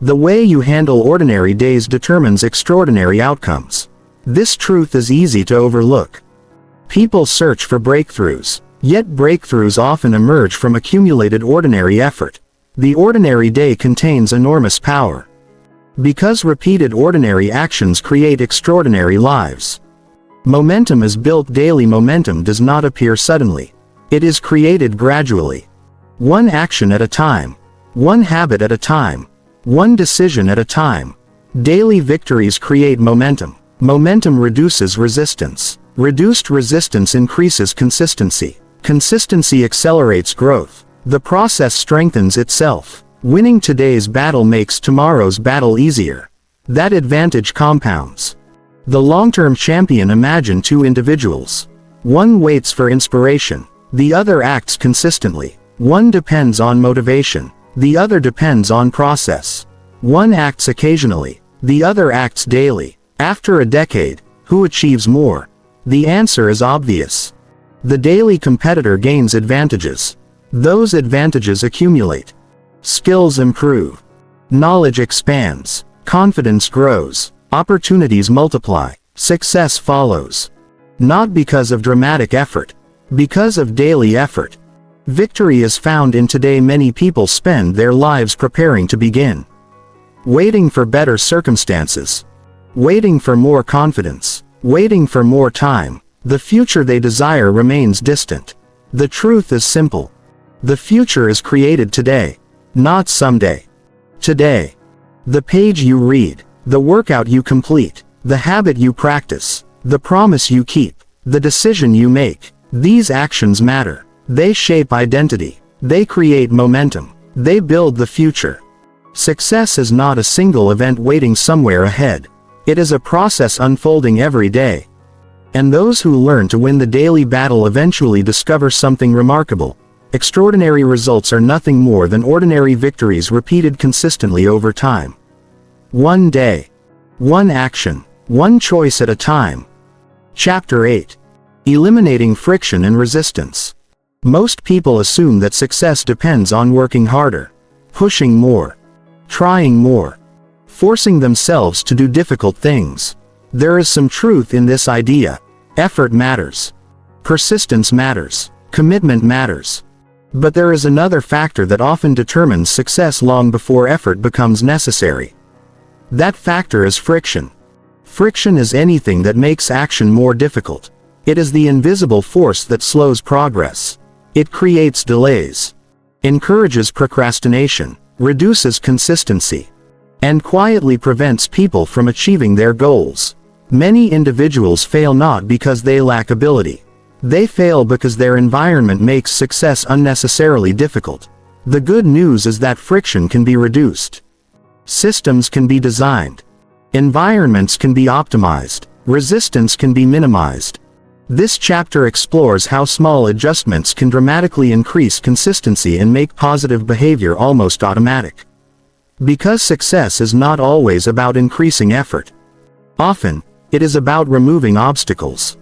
The way you handle ordinary days determines extraordinary outcomes. This truth is easy to overlook. People search for breakthroughs. Yet breakthroughs often emerge from accumulated ordinary effort. The ordinary day contains enormous power. Because repeated ordinary actions create extraordinary lives. Momentum is built daily. Momentum does not appear suddenly. It is created gradually. One action at a time. One habit at a time. One decision at a time. Daily victories create momentum. Momentum reduces resistance. Reduced resistance increases consistency. Consistency accelerates growth. The process strengthens itself. Winning today's battle makes tomorrow's battle easier. That advantage compounds. The long-term champion. Imagine two individuals. One waits for inspiration. The other acts consistently. One depends on motivation. The other depends on process. One acts occasionally. The other acts daily. After a decade, who achieves more? The answer is obvious. The daily competitor gains advantages. Those advantages accumulate. Skills improve. Knowledge expands. Confidence grows. Opportunities multiply. Success follows. Not because of dramatic effort. Because of daily effort. Victory is found in today. Many people spend their lives preparing to begin. Waiting for better circumstances. Waiting for more confidence. Waiting for more time. The future they desire remains distant. The truth is simple. The future is created today. Not someday. Today. The page you read. The workout you complete. The habit you practice. The promise you keep. The decision you make. These actions matter. They shape identity. They create momentum. They build the future. Success is not a single event waiting somewhere ahead. It is a process unfolding every day. And those who learn to win the daily battle eventually discover something remarkable. Extraordinary results are nothing more than ordinary victories repeated consistently over time. One day. One action. One choice at a time. Chapter 8. Eliminating friction and resistance. Most people assume that success depends on working harder, pushing more, trying more, forcing themselves to do difficult things. There is some truth in this idea. Effort matters. Persistence matters. Commitment matters. But there is another factor that often determines success long before effort becomes necessary. That factor is friction. Friction is anything that makes action more difficult. It is the invisible force that slows progress. It creates delays, encourages procrastination, reduces consistency, and quietly prevents people from achieving their goals. Many individuals fail not because they lack ability. They fail because their environment makes success unnecessarily difficult. The good news is that friction can be reduced. Systems can be designed. Environments can be optimized. Resistance can be minimized. This chapter explores how small adjustments can dramatically increase consistency and make positive behavior almost automatic. Because success is not always about increasing effort. Often, it is about removing obstacles.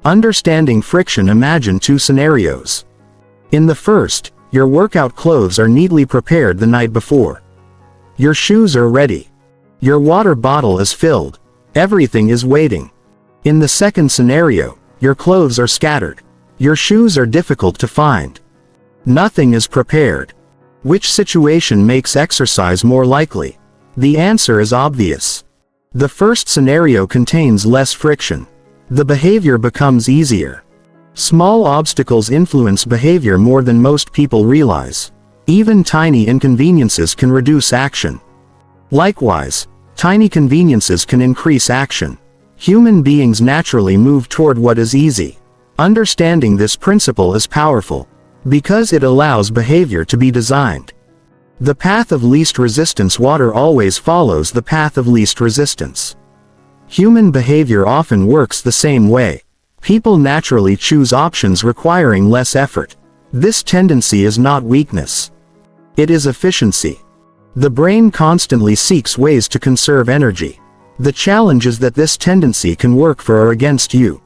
Understanding friction. Imagine two scenarios. In the first, your workout clothes are neatly prepared the night before. Your shoes are ready. Your water bottle is filled. Everything is waiting. In the second scenario, your clothes are scattered. Your shoes are difficult to find. Nothing is prepared. Which situation makes exercise more likely? The answer is obvious. The first scenario contains less friction. The behavior becomes easier. Small obstacles influence behavior more than most people realize. Even tiny inconveniences can reduce action. Likewise, tiny conveniences can increase action. Human beings naturally move toward what is easy. Understanding this principle is powerful, because it allows behavior to be designed. The path of least resistance. Water always follows the path of least resistance. Human behavior often works the same way. People naturally choose options requiring less effort. This tendency is not weakness. It is efficiency. The brain constantly seeks ways to conserve energy. The challenge is that this tendency can work for or against you.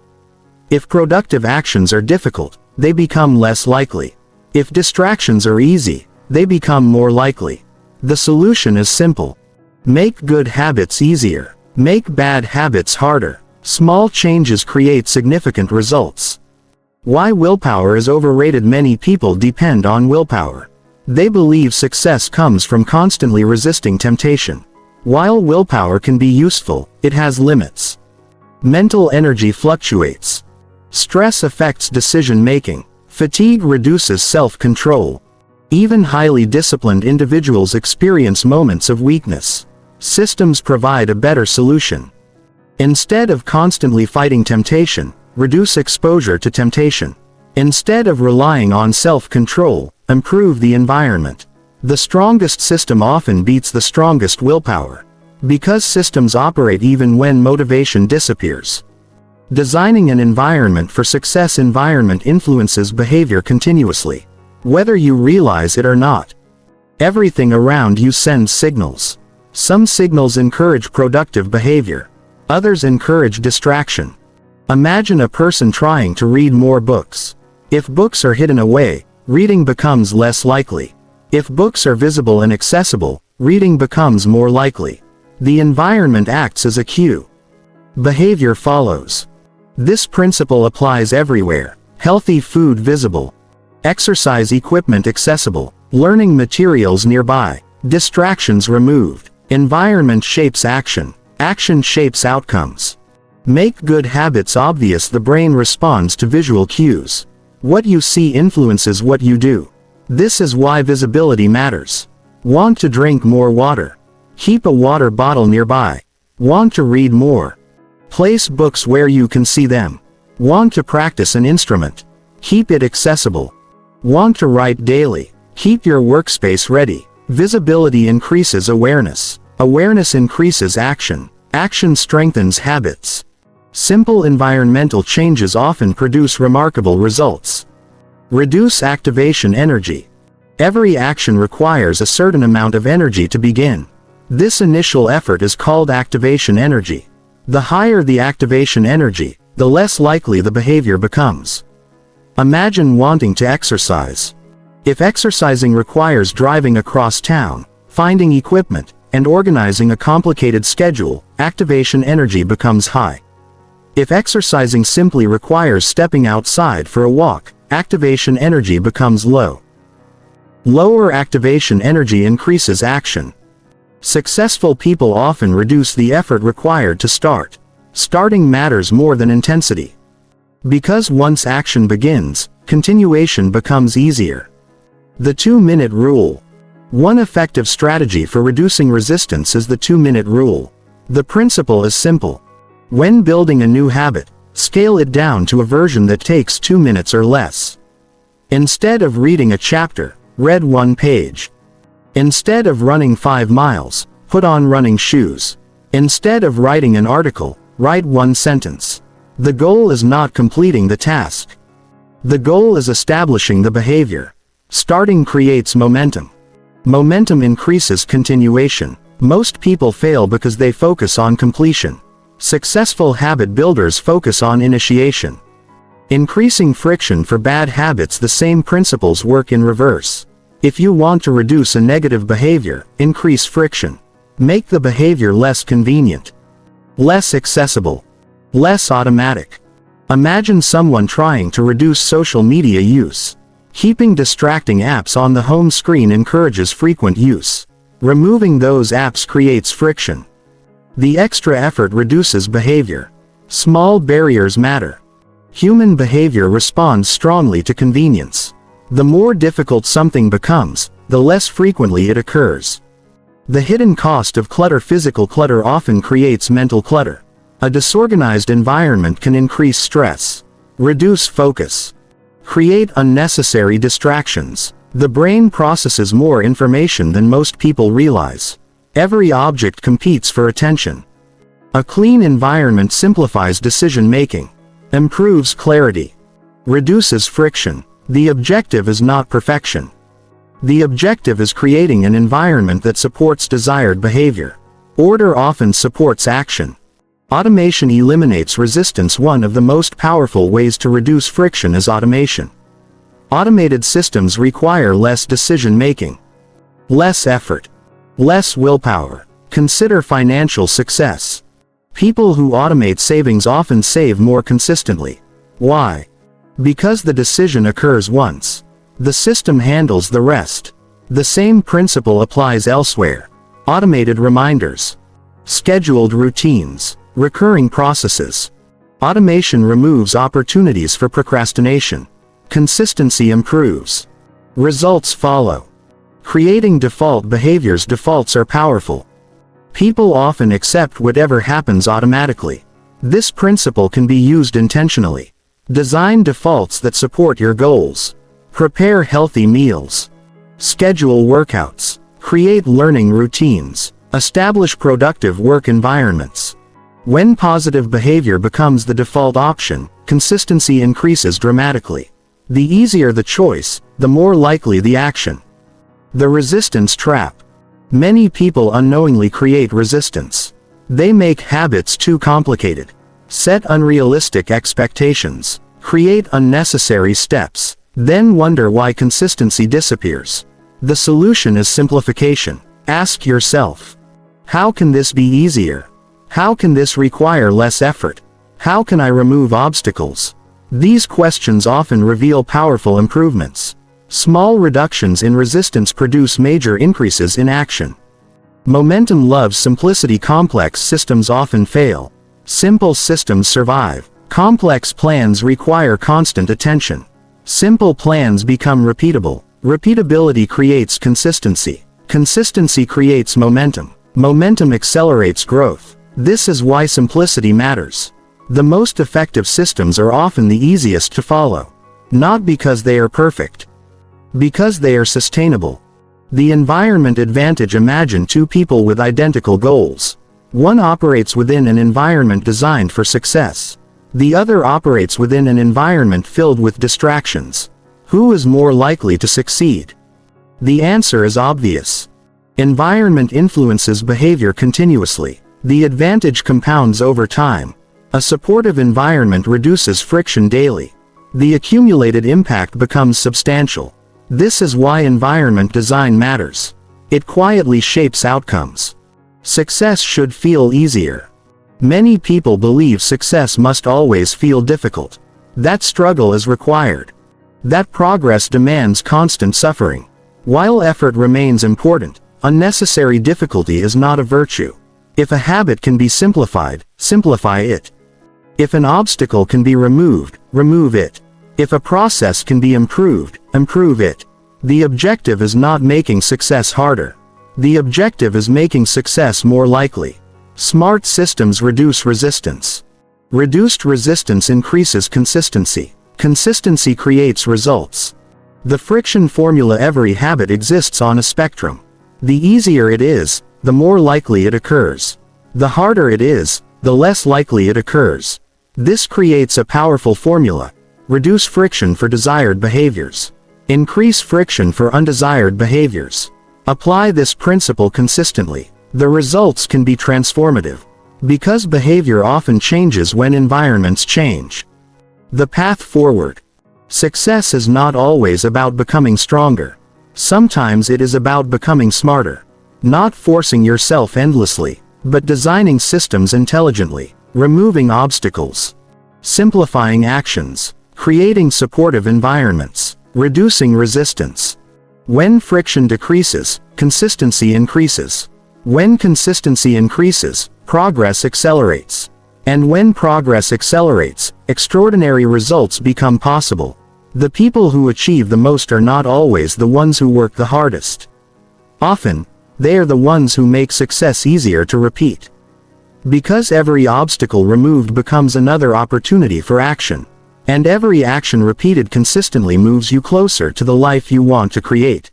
If productive actions are difficult, they become less likely. If distractions are easy, they become more likely. The solution is simple. Make good habits easier. Make bad habits harder. Small changes create significant results. Why willpower is overrated. Many people depend on willpower. They believe success comes from constantly resisting temptation. While willpower can be useful, it has limits. Mental energy fluctuates. Stress affects decision-making. Fatigue reduces self-control. Even highly disciplined individuals experience moments of weakness. Systems provide a better solution. Instead of constantly fighting temptation, reduce exposure to temptation. Instead of relying on self-control, improve the environment. The strongest system often beats the strongest willpower. Because systems operate even when motivation disappears. Designing an environment for success. Environment influences behavior continuously. Whether you realize it or not. Everything around you sends signals. Some signals encourage productive behavior. Others encourage distraction. Imagine a person trying to read more books. If books are hidden away, reading becomes less likely. If books are visible and accessible, reading becomes more likely. The environment acts as a cue. Behavior follows. This principle applies everywhere. Healthy food visible. Exercise equipment accessible. Learning materials nearby. Distractions removed. Environment shapes action. Action shapes outcomes. Make good habits obvious. The brain responds to visual cues. What you see influences what you do. This is why visibility matters. Want to drink more water? Keep a water bottle nearby. Want to read more? Place books where you can see them. Want to practice an instrument? Keep it accessible. Want to write daily? Keep your workspace ready. Visibility increases awareness. Awareness increases action. Action strengthens habits. Simple environmental changes often produce remarkable results. Reduce activation energy. Every action requires a certain amount of energy to begin. This initial effort is called activation energy. The higher the activation energy, the less likely the behavior becomes. Imagine wanting to exercise. If exercising requires driving across town, finding equipment, and organizing a complicated schedule, activation energy becomes high. If exercising simply requires stepping outside for a walk, activation energy becomes low. Lower activation energy increases action. Successful people often reduce the effort required to start. Starting matters more than intensity. Because once action begins, continuation becomes easier. The 2-minute rule. One effective strategy for reducing resistance is the 2-minute rule. The principle is simple. When building a new habit, scale it down to a version that takes 2 minutes or less. Instead of reading a chapter, read 1 page. Instead of running 5 miles, put on running shoes. Instead of writing an article, write 1 sentence. The goal is not completing the task. The goal is establishing the behavior. Starting creates momentum. Momentum increases continuation. Most people fail because they focus on completion. Successful habit builders focus on initiation. Increasing friction for bad habits. The same principles work in reverse. If you want to reduce a negative behavior, increase friction. Make the behavior less convenient, less accessible, less automatic. Imagine someone trying to reduce social media use. Keeping distracting apps on the home screen encourages frequent use. Removing those apps creates friction. The extra effort reduces behavior. Small barriers matter. Human behavior responds strongly to convenience. The more difficult something becomes, the less frequently it occurs. The hidden cost of clutter. Physical clutter often creates mental clutter. A disorganized environment can increase stress, reduce focus, create unnecessary distractions. The brain processes more information than most people realize. Every object competes for attention. A clean environment simplifies decision-making, improves clarity, reduces friction. The objective is not perfection. The objective is creating an environment that supports desired behavior. Order often supports action. Automation eliminates resistance. One of the most powerful ways to reduce friction is automation. Automated systems require less decision-making, less effort, less willpower. Consider financial success. People who automate savings often save more consistently. Why? Because the decision occurs once. The system handles the rest. The same principle applies elsewhere. Automated reminders, scheduled routines, recurring processes. Automation removes opportunities for procrastination. Consistency improves. Results follow. Creating default behaviors. Defaults are powerful. People often accept whatever happens automatically. This principle can be used intentionally. Design defaults that support your goals. Prepare healthy meals. Schedule workouts. Create learning routines. Establish productive work environments. When positive behavior becomes the default option, consistency increases dramatically. The easier the choice, the more likely the action. The resistance trap. Many people unknowingly create resistance. They make habits too complicated, set unrealistic expectations, create unnecessary steps, then wonder why consistency disappears. The solution is simplification. Ask yourself, how can this be easier? How can this require less effort? How can I remove obstacles? These questions often reveal powerful improvements. Small reductions in resistance produce major increases in action. Momentum loves simplicity. Complex systems often fail. Simple systems survive. Complex plans require constant attention. Simple plans become repeatable. Repeatability creates consistency. Consistency creates momentum. Momentum accelerates growth. This is why simplicity matters. The most effective systems are often the easiest to follow. Not because they are perfect, because they are sustainable. The environment advantage. Imagine two people with identical goals. One operates within an environment designed for success. The other operates within an environment filled with distractions. Who is more likely to succeed? The answer is obvious. Environment influences behavior continuously. The advantage compounds over time. A supportive environment reduces friction daily. The accumulated impact becomes substantial. This is why environment design matters. It quietly shapes outcomes. Success should feel easier. Many people believe success must always feel difficult. That struggle is required. That progress demands constant suffering. While effort remains important, unnecessary difficulty is not a virtue. If a habit can be simplified, simplify it. If an obstacle can be removed, remove it. If a process can be improved, improve it. The objective is not making success harder. The objective is making success more likely. Smart systems reduce resistance. Reduced resistance increases consistency. Consistency creates results. The friction formula. Every habit exists on a spectrum. The easier it is, the more likely it occurs. The harder it is, the less likely it occurs. This creates a powerful formula. Reduce friction for desired behaviors. Increase friction for undesired behaviors. Apply this principle consistently. The results can be transformative. Because behavior often changes when environments change. The path forward. Success is not always about becoming stronger. Sometimes it is about becoming smarter. Not forcing yourself endlessly, but designing systems intelligently, removing obstacles, simplifying actions, creating supportive environments, reducing resistance. When friction decreases, consistency increases. When consistency increases, progress accelerates. And when progress accelerates, extraordinary results become possible. The people who achieve the most are not always the ones who work the hardest. Often, they are the ones who make success easier to repeat. Because every obstacle removed becomes another opportunity for action. And every action repeated consistently moves you closer to the life you want to create.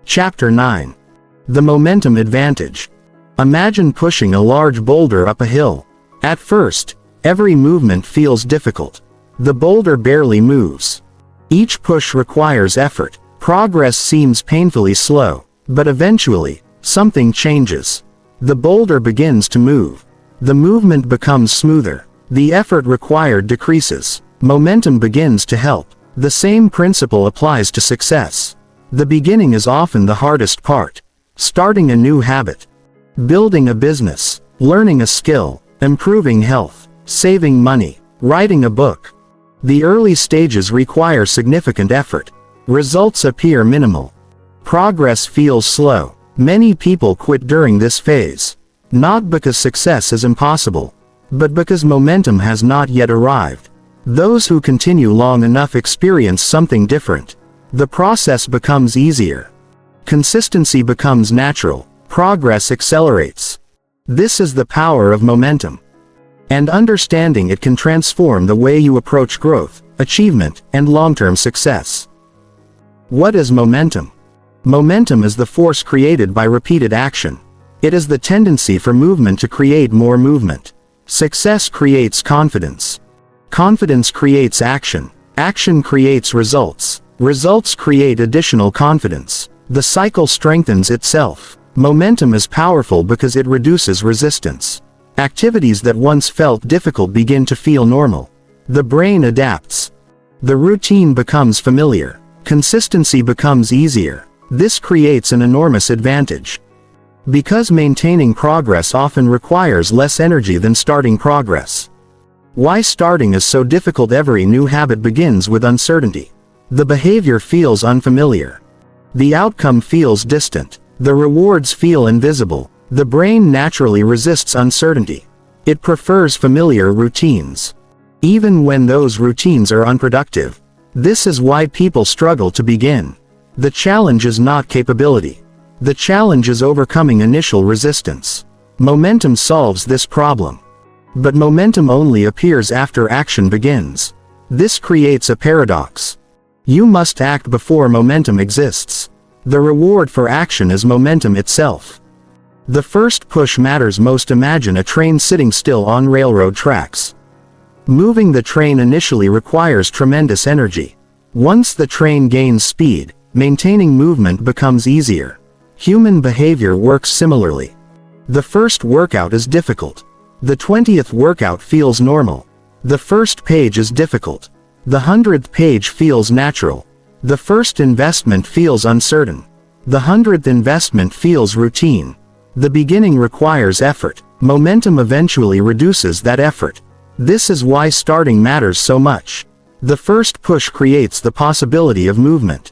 Chapter 9. The momentum advantage. Imagine pushing a large boulder up a hill. At first, every movement feels difficult. The boulder barely moves. Each push requires effort. Progress seems painfully slow. But eventually, something changes. The boulder begins to move. The movement becomes smoother. The effort required decreases. Momentum begins to help. The same principle applies to success. The beginning is often the hardest part. Starting a new habit, building a business, learning a skill, improving health, saving money, writing a book. The early stages require significant effort. Results appear minimal. Progress feels slow. Many people quit during this phase. Not because success is impossible, but because momentum has not yet arrived. Those who continue long enough experience something different. The process becomes easier. Consistency becomes natural. Progress accelerates. This is the power of momentum. And understanding it can transform the way you approach growth, achievement, and long-term success. What is momentum? Momentum is the force created by repeated action. It is the tendency for movement to create more movement. Success creates confidence. Confidence creates action. Action creates results. Results create additional confidence. The cycle strengthens itself. Momentum is powerful because it reduces resistance. Activities that once felt difficult begin to feel normal. The brain adapts. The routine becomes familiar. Consistency becomes easier. This creates an enormous advantage. Because maintaining progress often requires less energy than starting progress. Why starting is so difficult? Every new habit begins with uncertainty. The behavior feels unfamiliar. The outcome feels distant. The rewards feel invisible. The brain naturally resists uncertainty. It prefers familiar routines, even when those routines are unproductive. This is why people struggle to begin. The challenge is not capability. The challenge is overcoming initial resistance. Momentum solves this problem. But momentum only appears after action begins. This creates a paradox. You must act before momentum exists. The reward for action is momentum itself. The first push matters most. Imagine a train sitting still on railroad tracks. Moving the train initially requires tremendous energy. Once the train gains speed, maintaining movement becomes easier. Human behavior works similarly. The first workout is difficult. The 20th workout feels normal. The first page is difficult. The 100th page feels natural. The first investment feels uncertain. The 100th investment feels routine. The beginning requires effort. Momentum eventually reduces that effort. This is why starting matters so much. The first push creates the possibility of movement.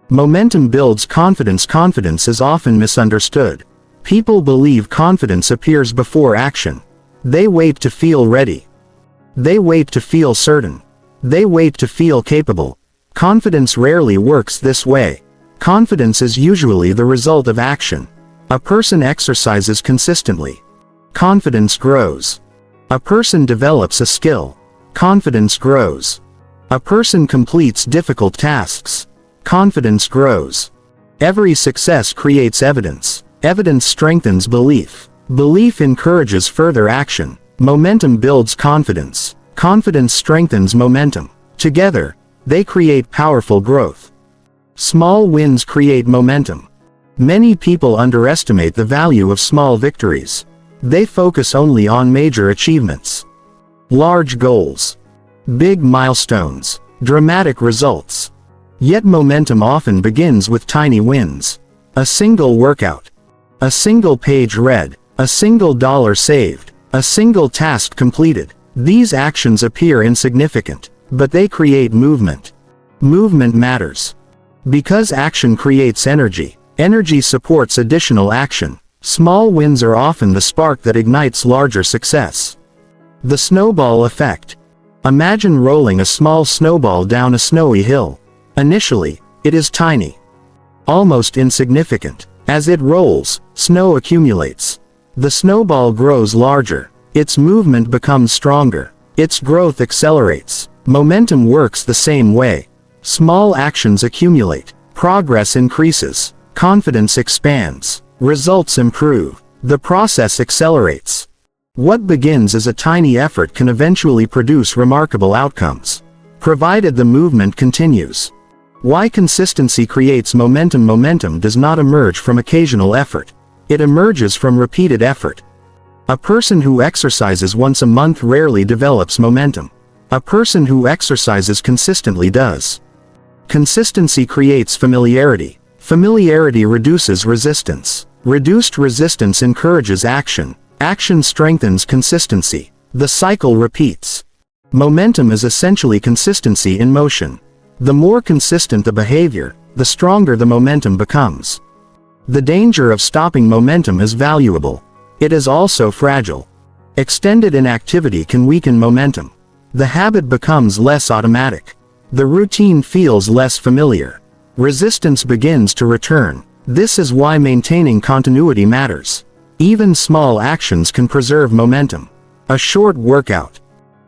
Momentum builds confidence. Confidence is often misunderstood. People believe confidence appears before action. They wait to feel ready. They wait to feel certain. They wait to feel capable. Confidence rarely works this way. Confidence is usually the result of action. A person exercises consistently. Confidence grows. A person develops a skill. Confidence grows. A person completes difficult tasks. Confidence grows. Every success creates evidence. Evidence strengthens belief. Belief encourages further action. Momentum builds confidence. Confidence strengthens momentum. Together, they create powerful growth. Small wins create momentum. Many people underestimate the value of small victories. They focus only on major achievements. Large goals. Big milestones. Dramatic results. Yet momentum often begins with tiny wins. A single workout. A single page read. A single dollar saved. A single task completed. These actions appear insignificant, but they create movement. Movement matters. Because action creates energy. Energy supports additional action. Small wins are often the spark that ignites larger success. The snowball effect. Imagine rolling a small snowball down a snowy hill. Initially, it is tiny. Almost insignificant. As it rolls, snow accumulates. The snowball grows larger. Its movement becomes stronger. Its growth accelerates. Momentum works the same way. Small actions accumulate. Progress increases. Confidence expands. Results improve. The process accelerates. What begins as a tiny effort can eventually produce remarkable outcomes, provided the movement continues. Why consistency creates momentum? Momentum does not emerge from occasional effort. It emerges from repeated effort. A person who exercises once a month rarely develops momentum. A person who exercises consistently does. Consistency creates familiarity. Familiarity reduces resistance. Reduced resistance encourages action. Action strengthens consistency. The cycle repeats. Momentum is essentially consistency in motion. The more consistent the behavior, the stronger the momentum becomes. The danger of stopping momentum is valuable. It is also fragile. Extended inactivity can weaken momentum. The habit becomes less automatic. The routine feels less familiar. Resistance begins to return. This is why maintaining continuity matters. Even small actions can preserve momentum. A short workout,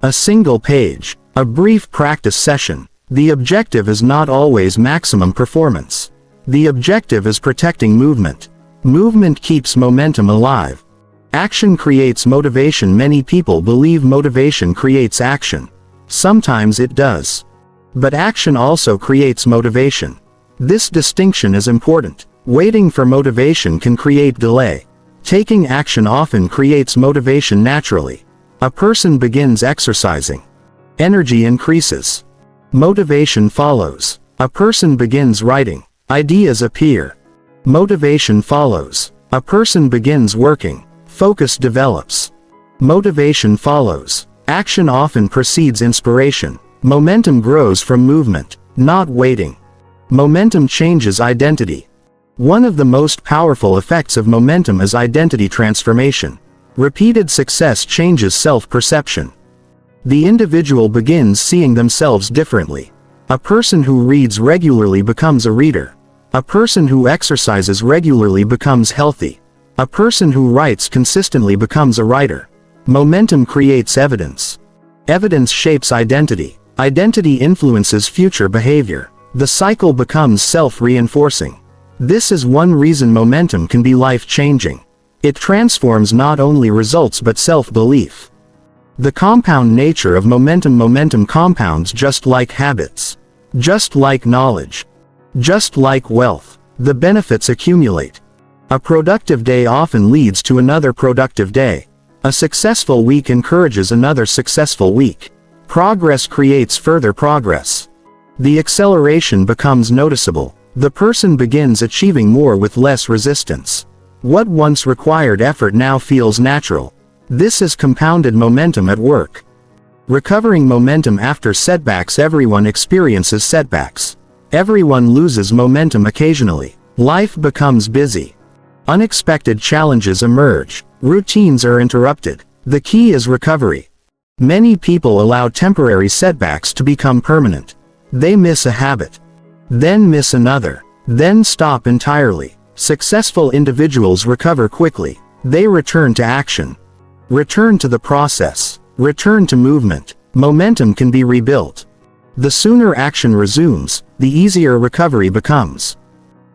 a single page, a brief practice session. The objective is not always maximum performance. The objective is protecting movement. Movement keeps momentum alive. Action creates motivation. Many people believe motivation creates action. Sometimes it does. But action also creates motivation. This distinction is important. Waiting for motivation can create delay. Taking action often creates motivation naturally. A person begins exercising. Energy increases. Motivation follows. A person begins writing. Ideas appear. Motivation follows. A person begins working. Focus develops. Motivation follows. Action often precedes inspiration. Momentum grows from movement, not waiting. Momentum changes identity. One of the most powerful effects of momentum is identity transformation. Repeated success changes self-perception. The individual begins seeing themselves differently. A person who reads regularly becomes a reader. A person who exercises regularly becomes healthy. A person who writes consistently becomes a writer. Momentum creates evidence. Evidence shapes identity. Identity influences future behavior. The cycle becomes self-reinforcing. This is one reason momentum can be life-changing. It transforms not only results but self-belief. The compound nature of momentum. Momentum compounds just like habits. Just like knowledge. Just like wealth. The benefits accumulate. A productive day often leads to another productive day. A successful week encourages another successful week. Progress creates further progress. The acceleration becomes noticeable. The person begins achieving more with less resistance. What once required effort now feels natural. This is compounded momentum at work. Recovering momentum after setbacks. Everyone experiences setbacks. Everyone loses momentum occasionally. Life becomes busy. Unexpected challenges emerge. Routines are interrupted. The key is recovery. Many people allow temporary setbacks to become permanent. They miss a habit. Then miss another. Then stop entirely. Successful individuals recover quickly. They return to action. Return to the process. Return to movement. Momentum can be rebuilt. The sooner action resumes, the easier recovery becomes.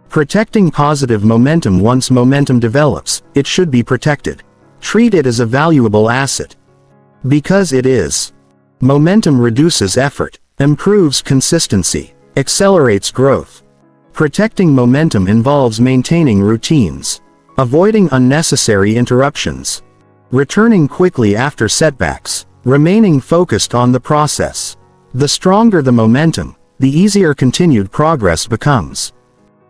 Protecting positive momentum. Once momentum develops, it should be protected. Treat it as a valuable asset. Because it is. Momentum reduces effort, improves consistency, accelerates growth. Protecting momentum involves maintaining routines, avoiding unnecessary interruptions, returning quickly after setbacks, remaining focused on the process. The stronger the momentum, the easier continued progress becomes.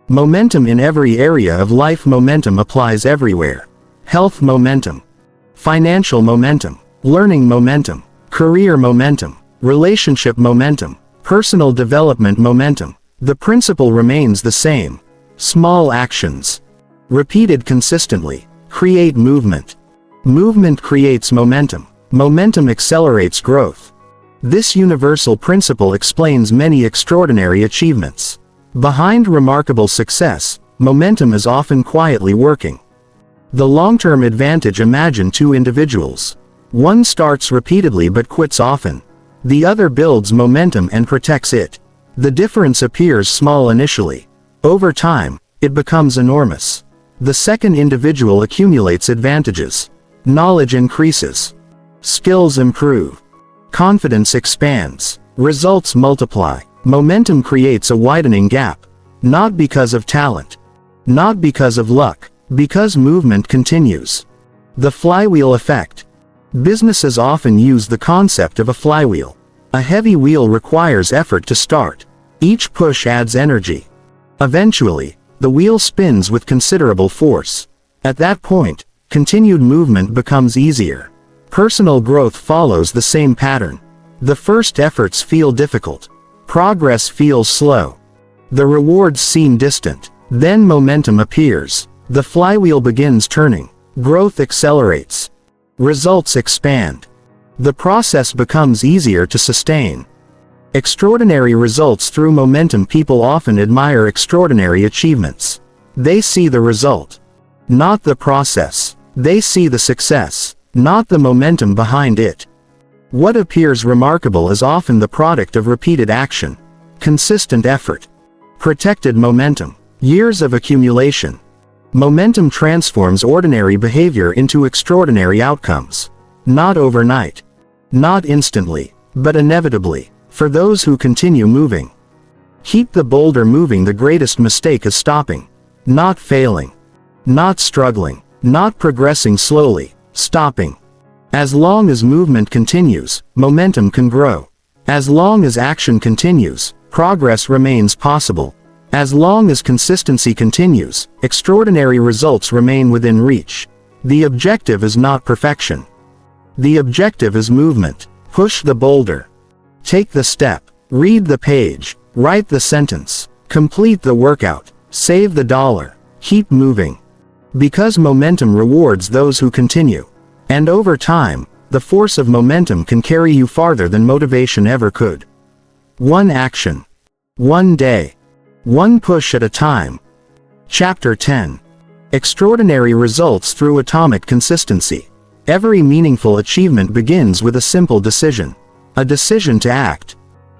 Momentum in every area of life. Momentum applies everywhere. Health momentum, financial momentum, learning momentum, career momentum, relationship momentum, personal development momentum. The principle remains the same. Small actions, repeated consistently, create movement. Movement creates momentum. Momentum accelerates growth. This universal principle explains many extraordinary achievements. Behind remarkable success, momentum is often quietly working. The long-term advantage. Imagine two individuals. One starts repeatedly but quits often. The other builds momentum and protects it. The difference appears small initially. Over time, it becomes enormous. The second individual accumulates advantages. Knowledge increases. Skills improve. Confidence expands. Results multiply. Momentum creates a widening gap. Not because of talent. Not because of luck. Because movement continues. The flywheel effect. Businesses often use the concept of a flywheel. A heavy wheel requires effort to start. Each push adds energy. Eventually, the wheel spins with considerable force. At that point, continued movement becomes easier. Personal growth follows the same pattern. The first efforts feel difficult. Progress feels slow. The rewards seem distant. Then momentum appears. The flywheel begins turning. Growth accelerates. Results expand. The process becomes easier to sustain. Extraordinary results through momentum. People often admire extraordinary achievements. They see the result, not the process. They see the success, not the momentum behind it. What appears remarkable is often the product of repeated action, consistent effort, protected momentum, years of accumulation. Momentum transforms ordinary behavior into extraordinary outcomes. Not overnight, not instantly, but inevitably, for those who continue moving. Keep the boulder moving. The greatest mistake is stopping, not failing, not struggling, not progressing slowly, stopping. As long as movement continues, momentum can grow. As long as action continues, progress remains possible. As long as consistency continues, extraordinary results remain within reach. The objective is not perfection. The objective is movement. Push the boulder. Take the step. Read the page. Write the sentence. Complete the workout. Save the dollar. Keep moving. Because momentum rewards those who continue. And over time, the force of momentum can carry you farther than motivation ever could. One action. One day. One push at a time. Chapter 10. Extraordinary results through atomic consistency. Every meaningful achievement begins with a simple decision. A decision to act.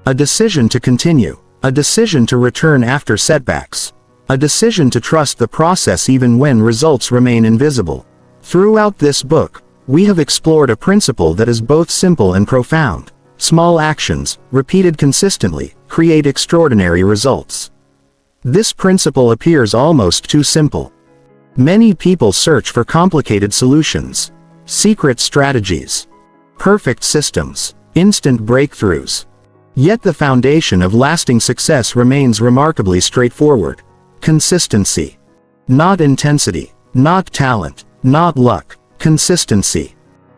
A decision to continue. A decision to return after setbacks. A decision to trust the process even when results remain invisible. Throughout this book, we have explored a principle that is both simple and profound. Small actions, repeated consistently, create extraordinary results. This principle appears almost too simple. Many people search for complicated solutions, secret strategies, perfect systems, instant breakthroughs. Yet the foundation of lasting success remains remarkably straightforward. Consistency. Not intensity, not talent, not luck. Consistency.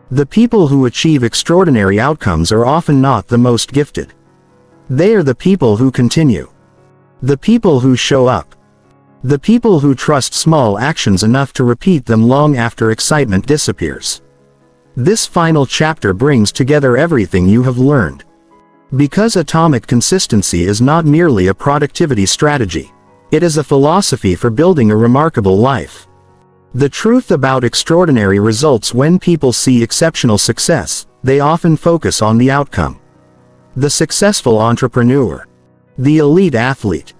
The people who achieve extraordinary outcomes are often not the most gifted. They are the people who continue. The people who show up. The people who trust small actions enough to repeat them long after excitement disappears. This final chapter brings together everything you have learned. Because atomic consistency is not merely a productivity strategy. It is a philosophy for building a remarkable life. The truth about extraordinary results: when people see exceptional success, they often focus on the outcome. The successful entrepreneur, the elite athlete,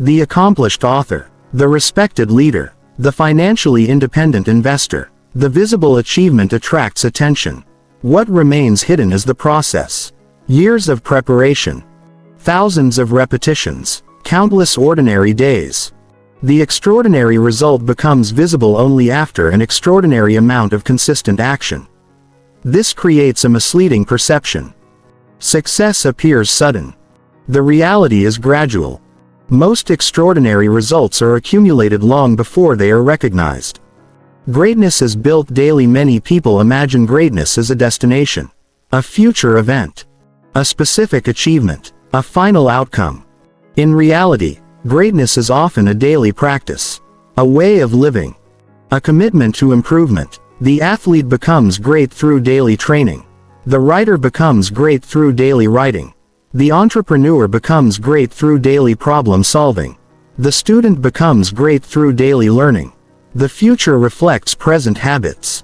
the accomplished author, the respected leader, the financially independent investor, the visible achievement attracts attention. What remains hidden is the process. Years of preparation, thousands of repetitions, countless ordinary days. The extraordinary result becomes visible only after an extraordinary amount of consistent action. This creates a misleading perception. Success appears sudden. The reality is gradual. Most extraordinary results are accumulated long before they are recognized. Greatness is built daily. Many people imagine greatness as a destination, a future event, a specific achievement, a final outcome. In reality, greatness is often a daily practice, a way of living, a commitment to improvement. The athlete becomes great through daily training. The writer becomes great through daily writing. The entrepreneur becomes great through daily problem solving. The student becomes great through daily learning. The future reflects present habits.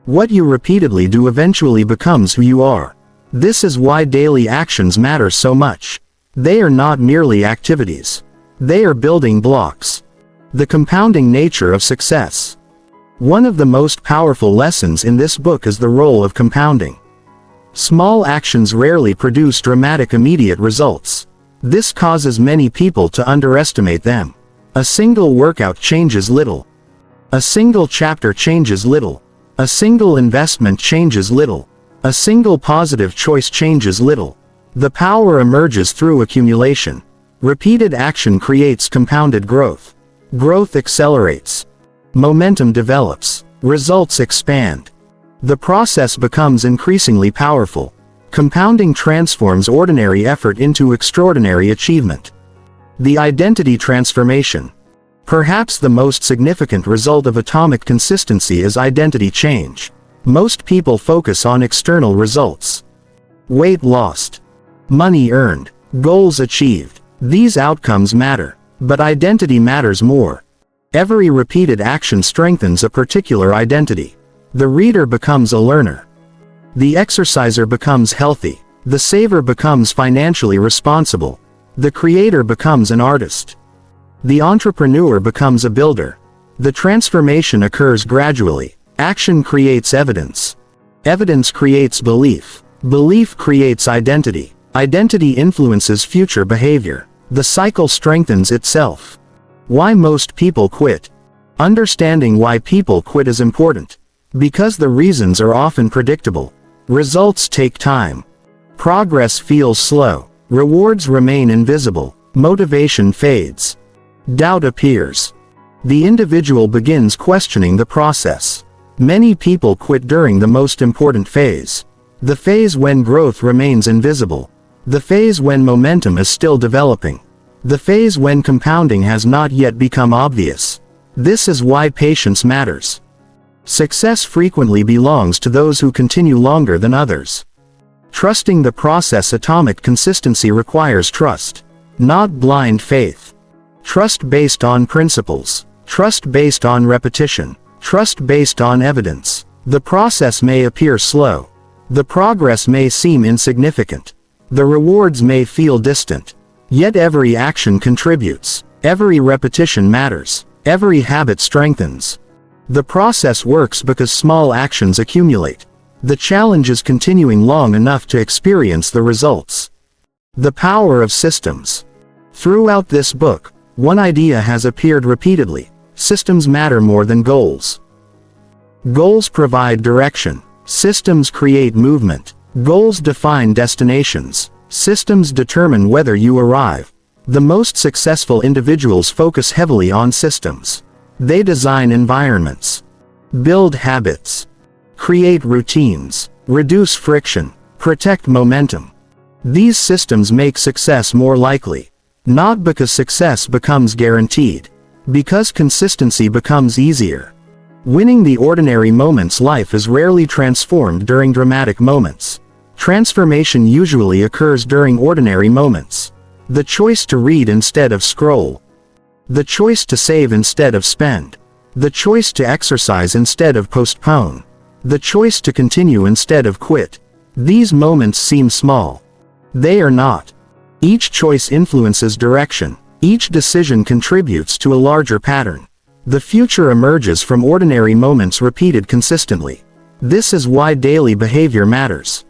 What you repeatedly do eventually becomes who you are. This is why daily actions matter so much. They are not merely activities. They are building blocks. The compounding nature of success. One of the most powerful lessons in this book is the role of compounding. Small actions rarely produce dramatic immediate results. This causes many people to underestimate them. A single workout changes little. A single chapter changes little. A single investment changes little. A single positive choice changes little. The power emerges through accumulation. Repeated action creates compounded growth. Growth accelerates. Momentum develops. Results expand. The process becomes increasingly powerful. Compounding transforms ordinary effort into extraordinary achievement. The identity transformation. Perhaps the most significant result of atomic consistency is identity change. Most people focus on external results. Weight lost, money earned, goals achieved. These outcomes matter, but identity matters more. Every repeated action strengthens a particular identity. The reader becomes a learner. The exerciser becomes healthy. The saver becomes financially responsible. The creator becomes an artist. The entrepreneur becomes a builder. The transformation occurs gradually. Action creates evidence. Evidence creates belief. Belief creates identity. Identity influences future behavior. The cycle strengthens itself. Why most people quit. Understanding why people quit is important. Because the reasons are often predictable. Results take time. Progress feels slow. Rewards remain invisible. Motivation fades. Doubt appears. The individual begins questioning the process. Many people quit during the most important phase. The phase when growth remains invisible. The phase when momentum is still developing. The phase when compounding has not yet become obvious. This is why patience matters. Success frequently belongs to those who continue longer than others. Trusting the process. Atomic consistency requires trust, not blind faith. Trust based on principles. Trust based on repetition. Trust based on evidence. The process may appear slow. The progress may seem insignificant. The rewards may feel distant. Yet every action contributes. Every repetition matters. Every habit strengthens. The process works because small actions accumulate. The challenge is continuing long enough to experience the results. The power of systems. Throughout this book, one idea has appeared repeatedly. Systems matter more than goals. Goals provide direction. Systems create movement. Goals define destinations. Systems determine whether you arrive. The most successful individuals focus heavily on systems. They design environments, build habits, create routines, reduce friction, protect momentum. These systems make success more likely. Not because success becomes guaranteed. Because consistency becomes easier. Winning the ordinary moments. Life is rarely transformed during dramatic moments. Transformation usually occurs during ordinary moments. The choice to read instead of scroll. The choice to save instead of spend. The choice to exercise instead of postpone. The choice to continue instead of quit. These moments seem small. They are not. Each choice influences direction. Each decision contributes to a larger pattern. The future emerges from ordinary moments repeated consistently. This is why daily behavior matters.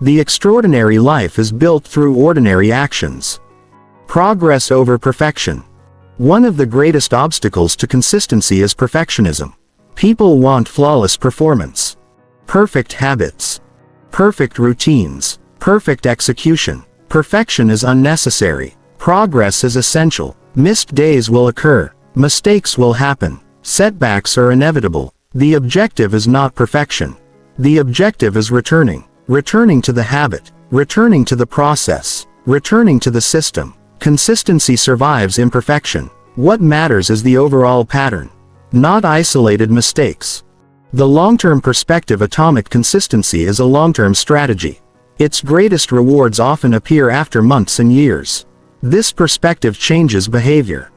The extraordinary life is built through ordinary actions. Progress over perfection. One of the greatest obstacles to consistency is perfectionism. People want flawless performance. Perfect habits. Perfect routines. Perfect execution. Perfection is unnecessary. Progress is essential. Missed days will occur. Mistakes will happen. Setbacks are inevitable. The objective is not perfection. The objective is returning. Returning to the habit. Returning to the process. Returning to the system. Consistency survives imperfection. What matters is the overall pattern, not isolated mistakes. The long-term perspective. Atomic consistency is a long-term strategy. Its greatest rewards often appear after months and years. This perspective changes behavior.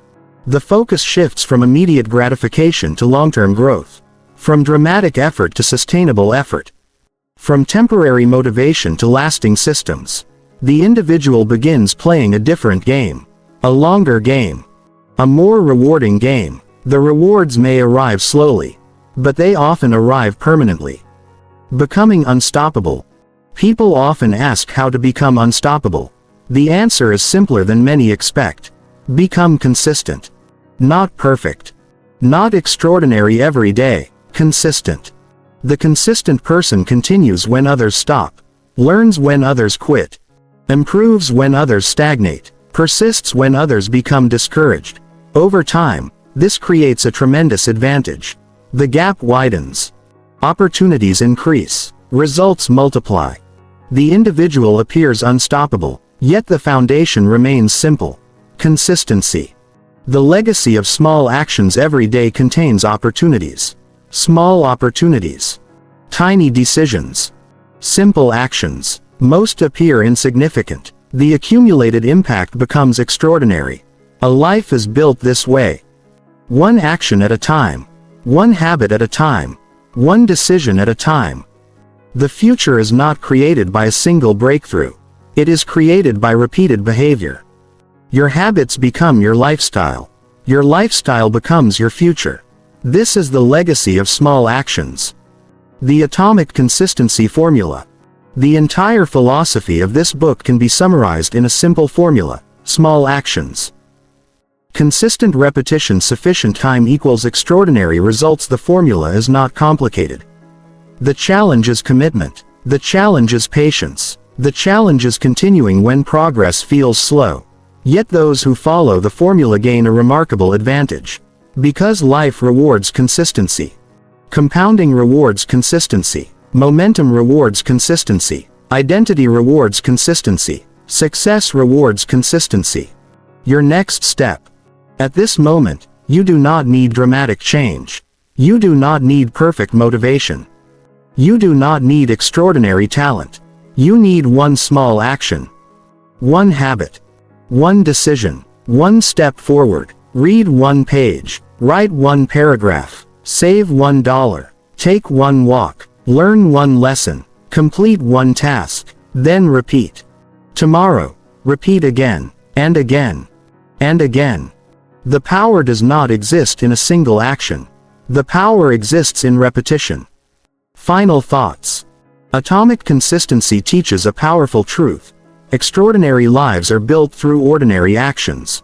The focus shifts from immediate gratification to long-term growth. From dramatic effort to sustainable effort. From temporary motivation to lasting systems. The individual begins playing a different game. A longer game. A more rewarding game. The rewards may arrive slowly, but they often arrive permanently. Becoming unstoppable. People often ask how to become unstoppable. The answer is simpler than many expect. Become consistent. Not perfect. Not extraordinary every day. Consistent. The consistent person continues when others stop. Learns when others quit. Improves when others stagnate. Persists when others become discouraged. Over time, this creates a tremendous advantage. The gap widens. Opportunities increase. Results multiply. The individual appears unstoppable, yet the foundation remains simple. Consistency. The legacy of small actions every day contains opportunities. Small opportunities. Tiny decisions. Simple actions. Most appear insignificant. The accumulated impact becomes extraordinary. A life is built this way. One action at a time. One habit at a time. One decision at a time. The future is not created by a single breakthrough. It is created by repeated behavior. Your habits become your lifestyle. Your lifestyle becomes your future. This is the legacy of small actions. The Atomic Consistency Formula. The entire philosophy of this book can be summarized in a simple formula: small actions. Consistent repetition, sufficient time equals extraordinary results. The formula is not complicated. The challenge is commitment. The challenge is patience. The challenge is continuing when progress feels slow. Yet those who follow the formula gain a remarkable advantage. Because life rewards consistency. Compounding rewards consistency. Momentum rewards consistency. Identity rewards consistency. Success rewards consistency. Your next step. At this moment, you do not need dramatic change. You do not need perfect motivation. You do not need extraordinary talent. You need one small action. One habit. One decision. One step forward. Read one page. Write one paragraph. Save $1. Take one walk. Learn one lesson. Complete one task. Then repeat. Tomorrow. Repeat again. And again. And again. The power does not exist in a single action. The power exists in repetition. Final thoughts. Atomic Consistency teaches a powerful truth. Extraordinary lives are built through ordinary actions.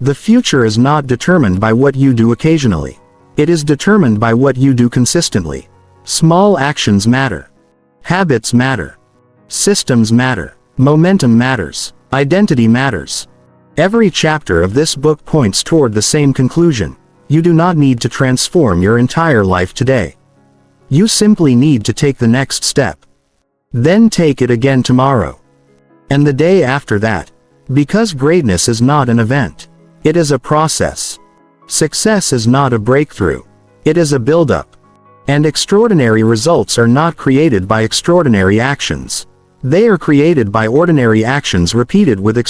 The future is not determined by what you do occasionally. It is determined by what you do consistently. Small actions matter. Habits matter. Systems matter. Momentum matters. Identity matters. Every chapter of this book points toward the same conclusion. You do not need to transform your entire life today. You simply need to take the next step. Then take it again tomorrow. And the day after that. Because greatness is not an event. It is a process. Success is not a breakthrough. It is a build-up. And extraordinary results are not created by extraordinary actions. They are created by ordinary actions repeated with extraordinary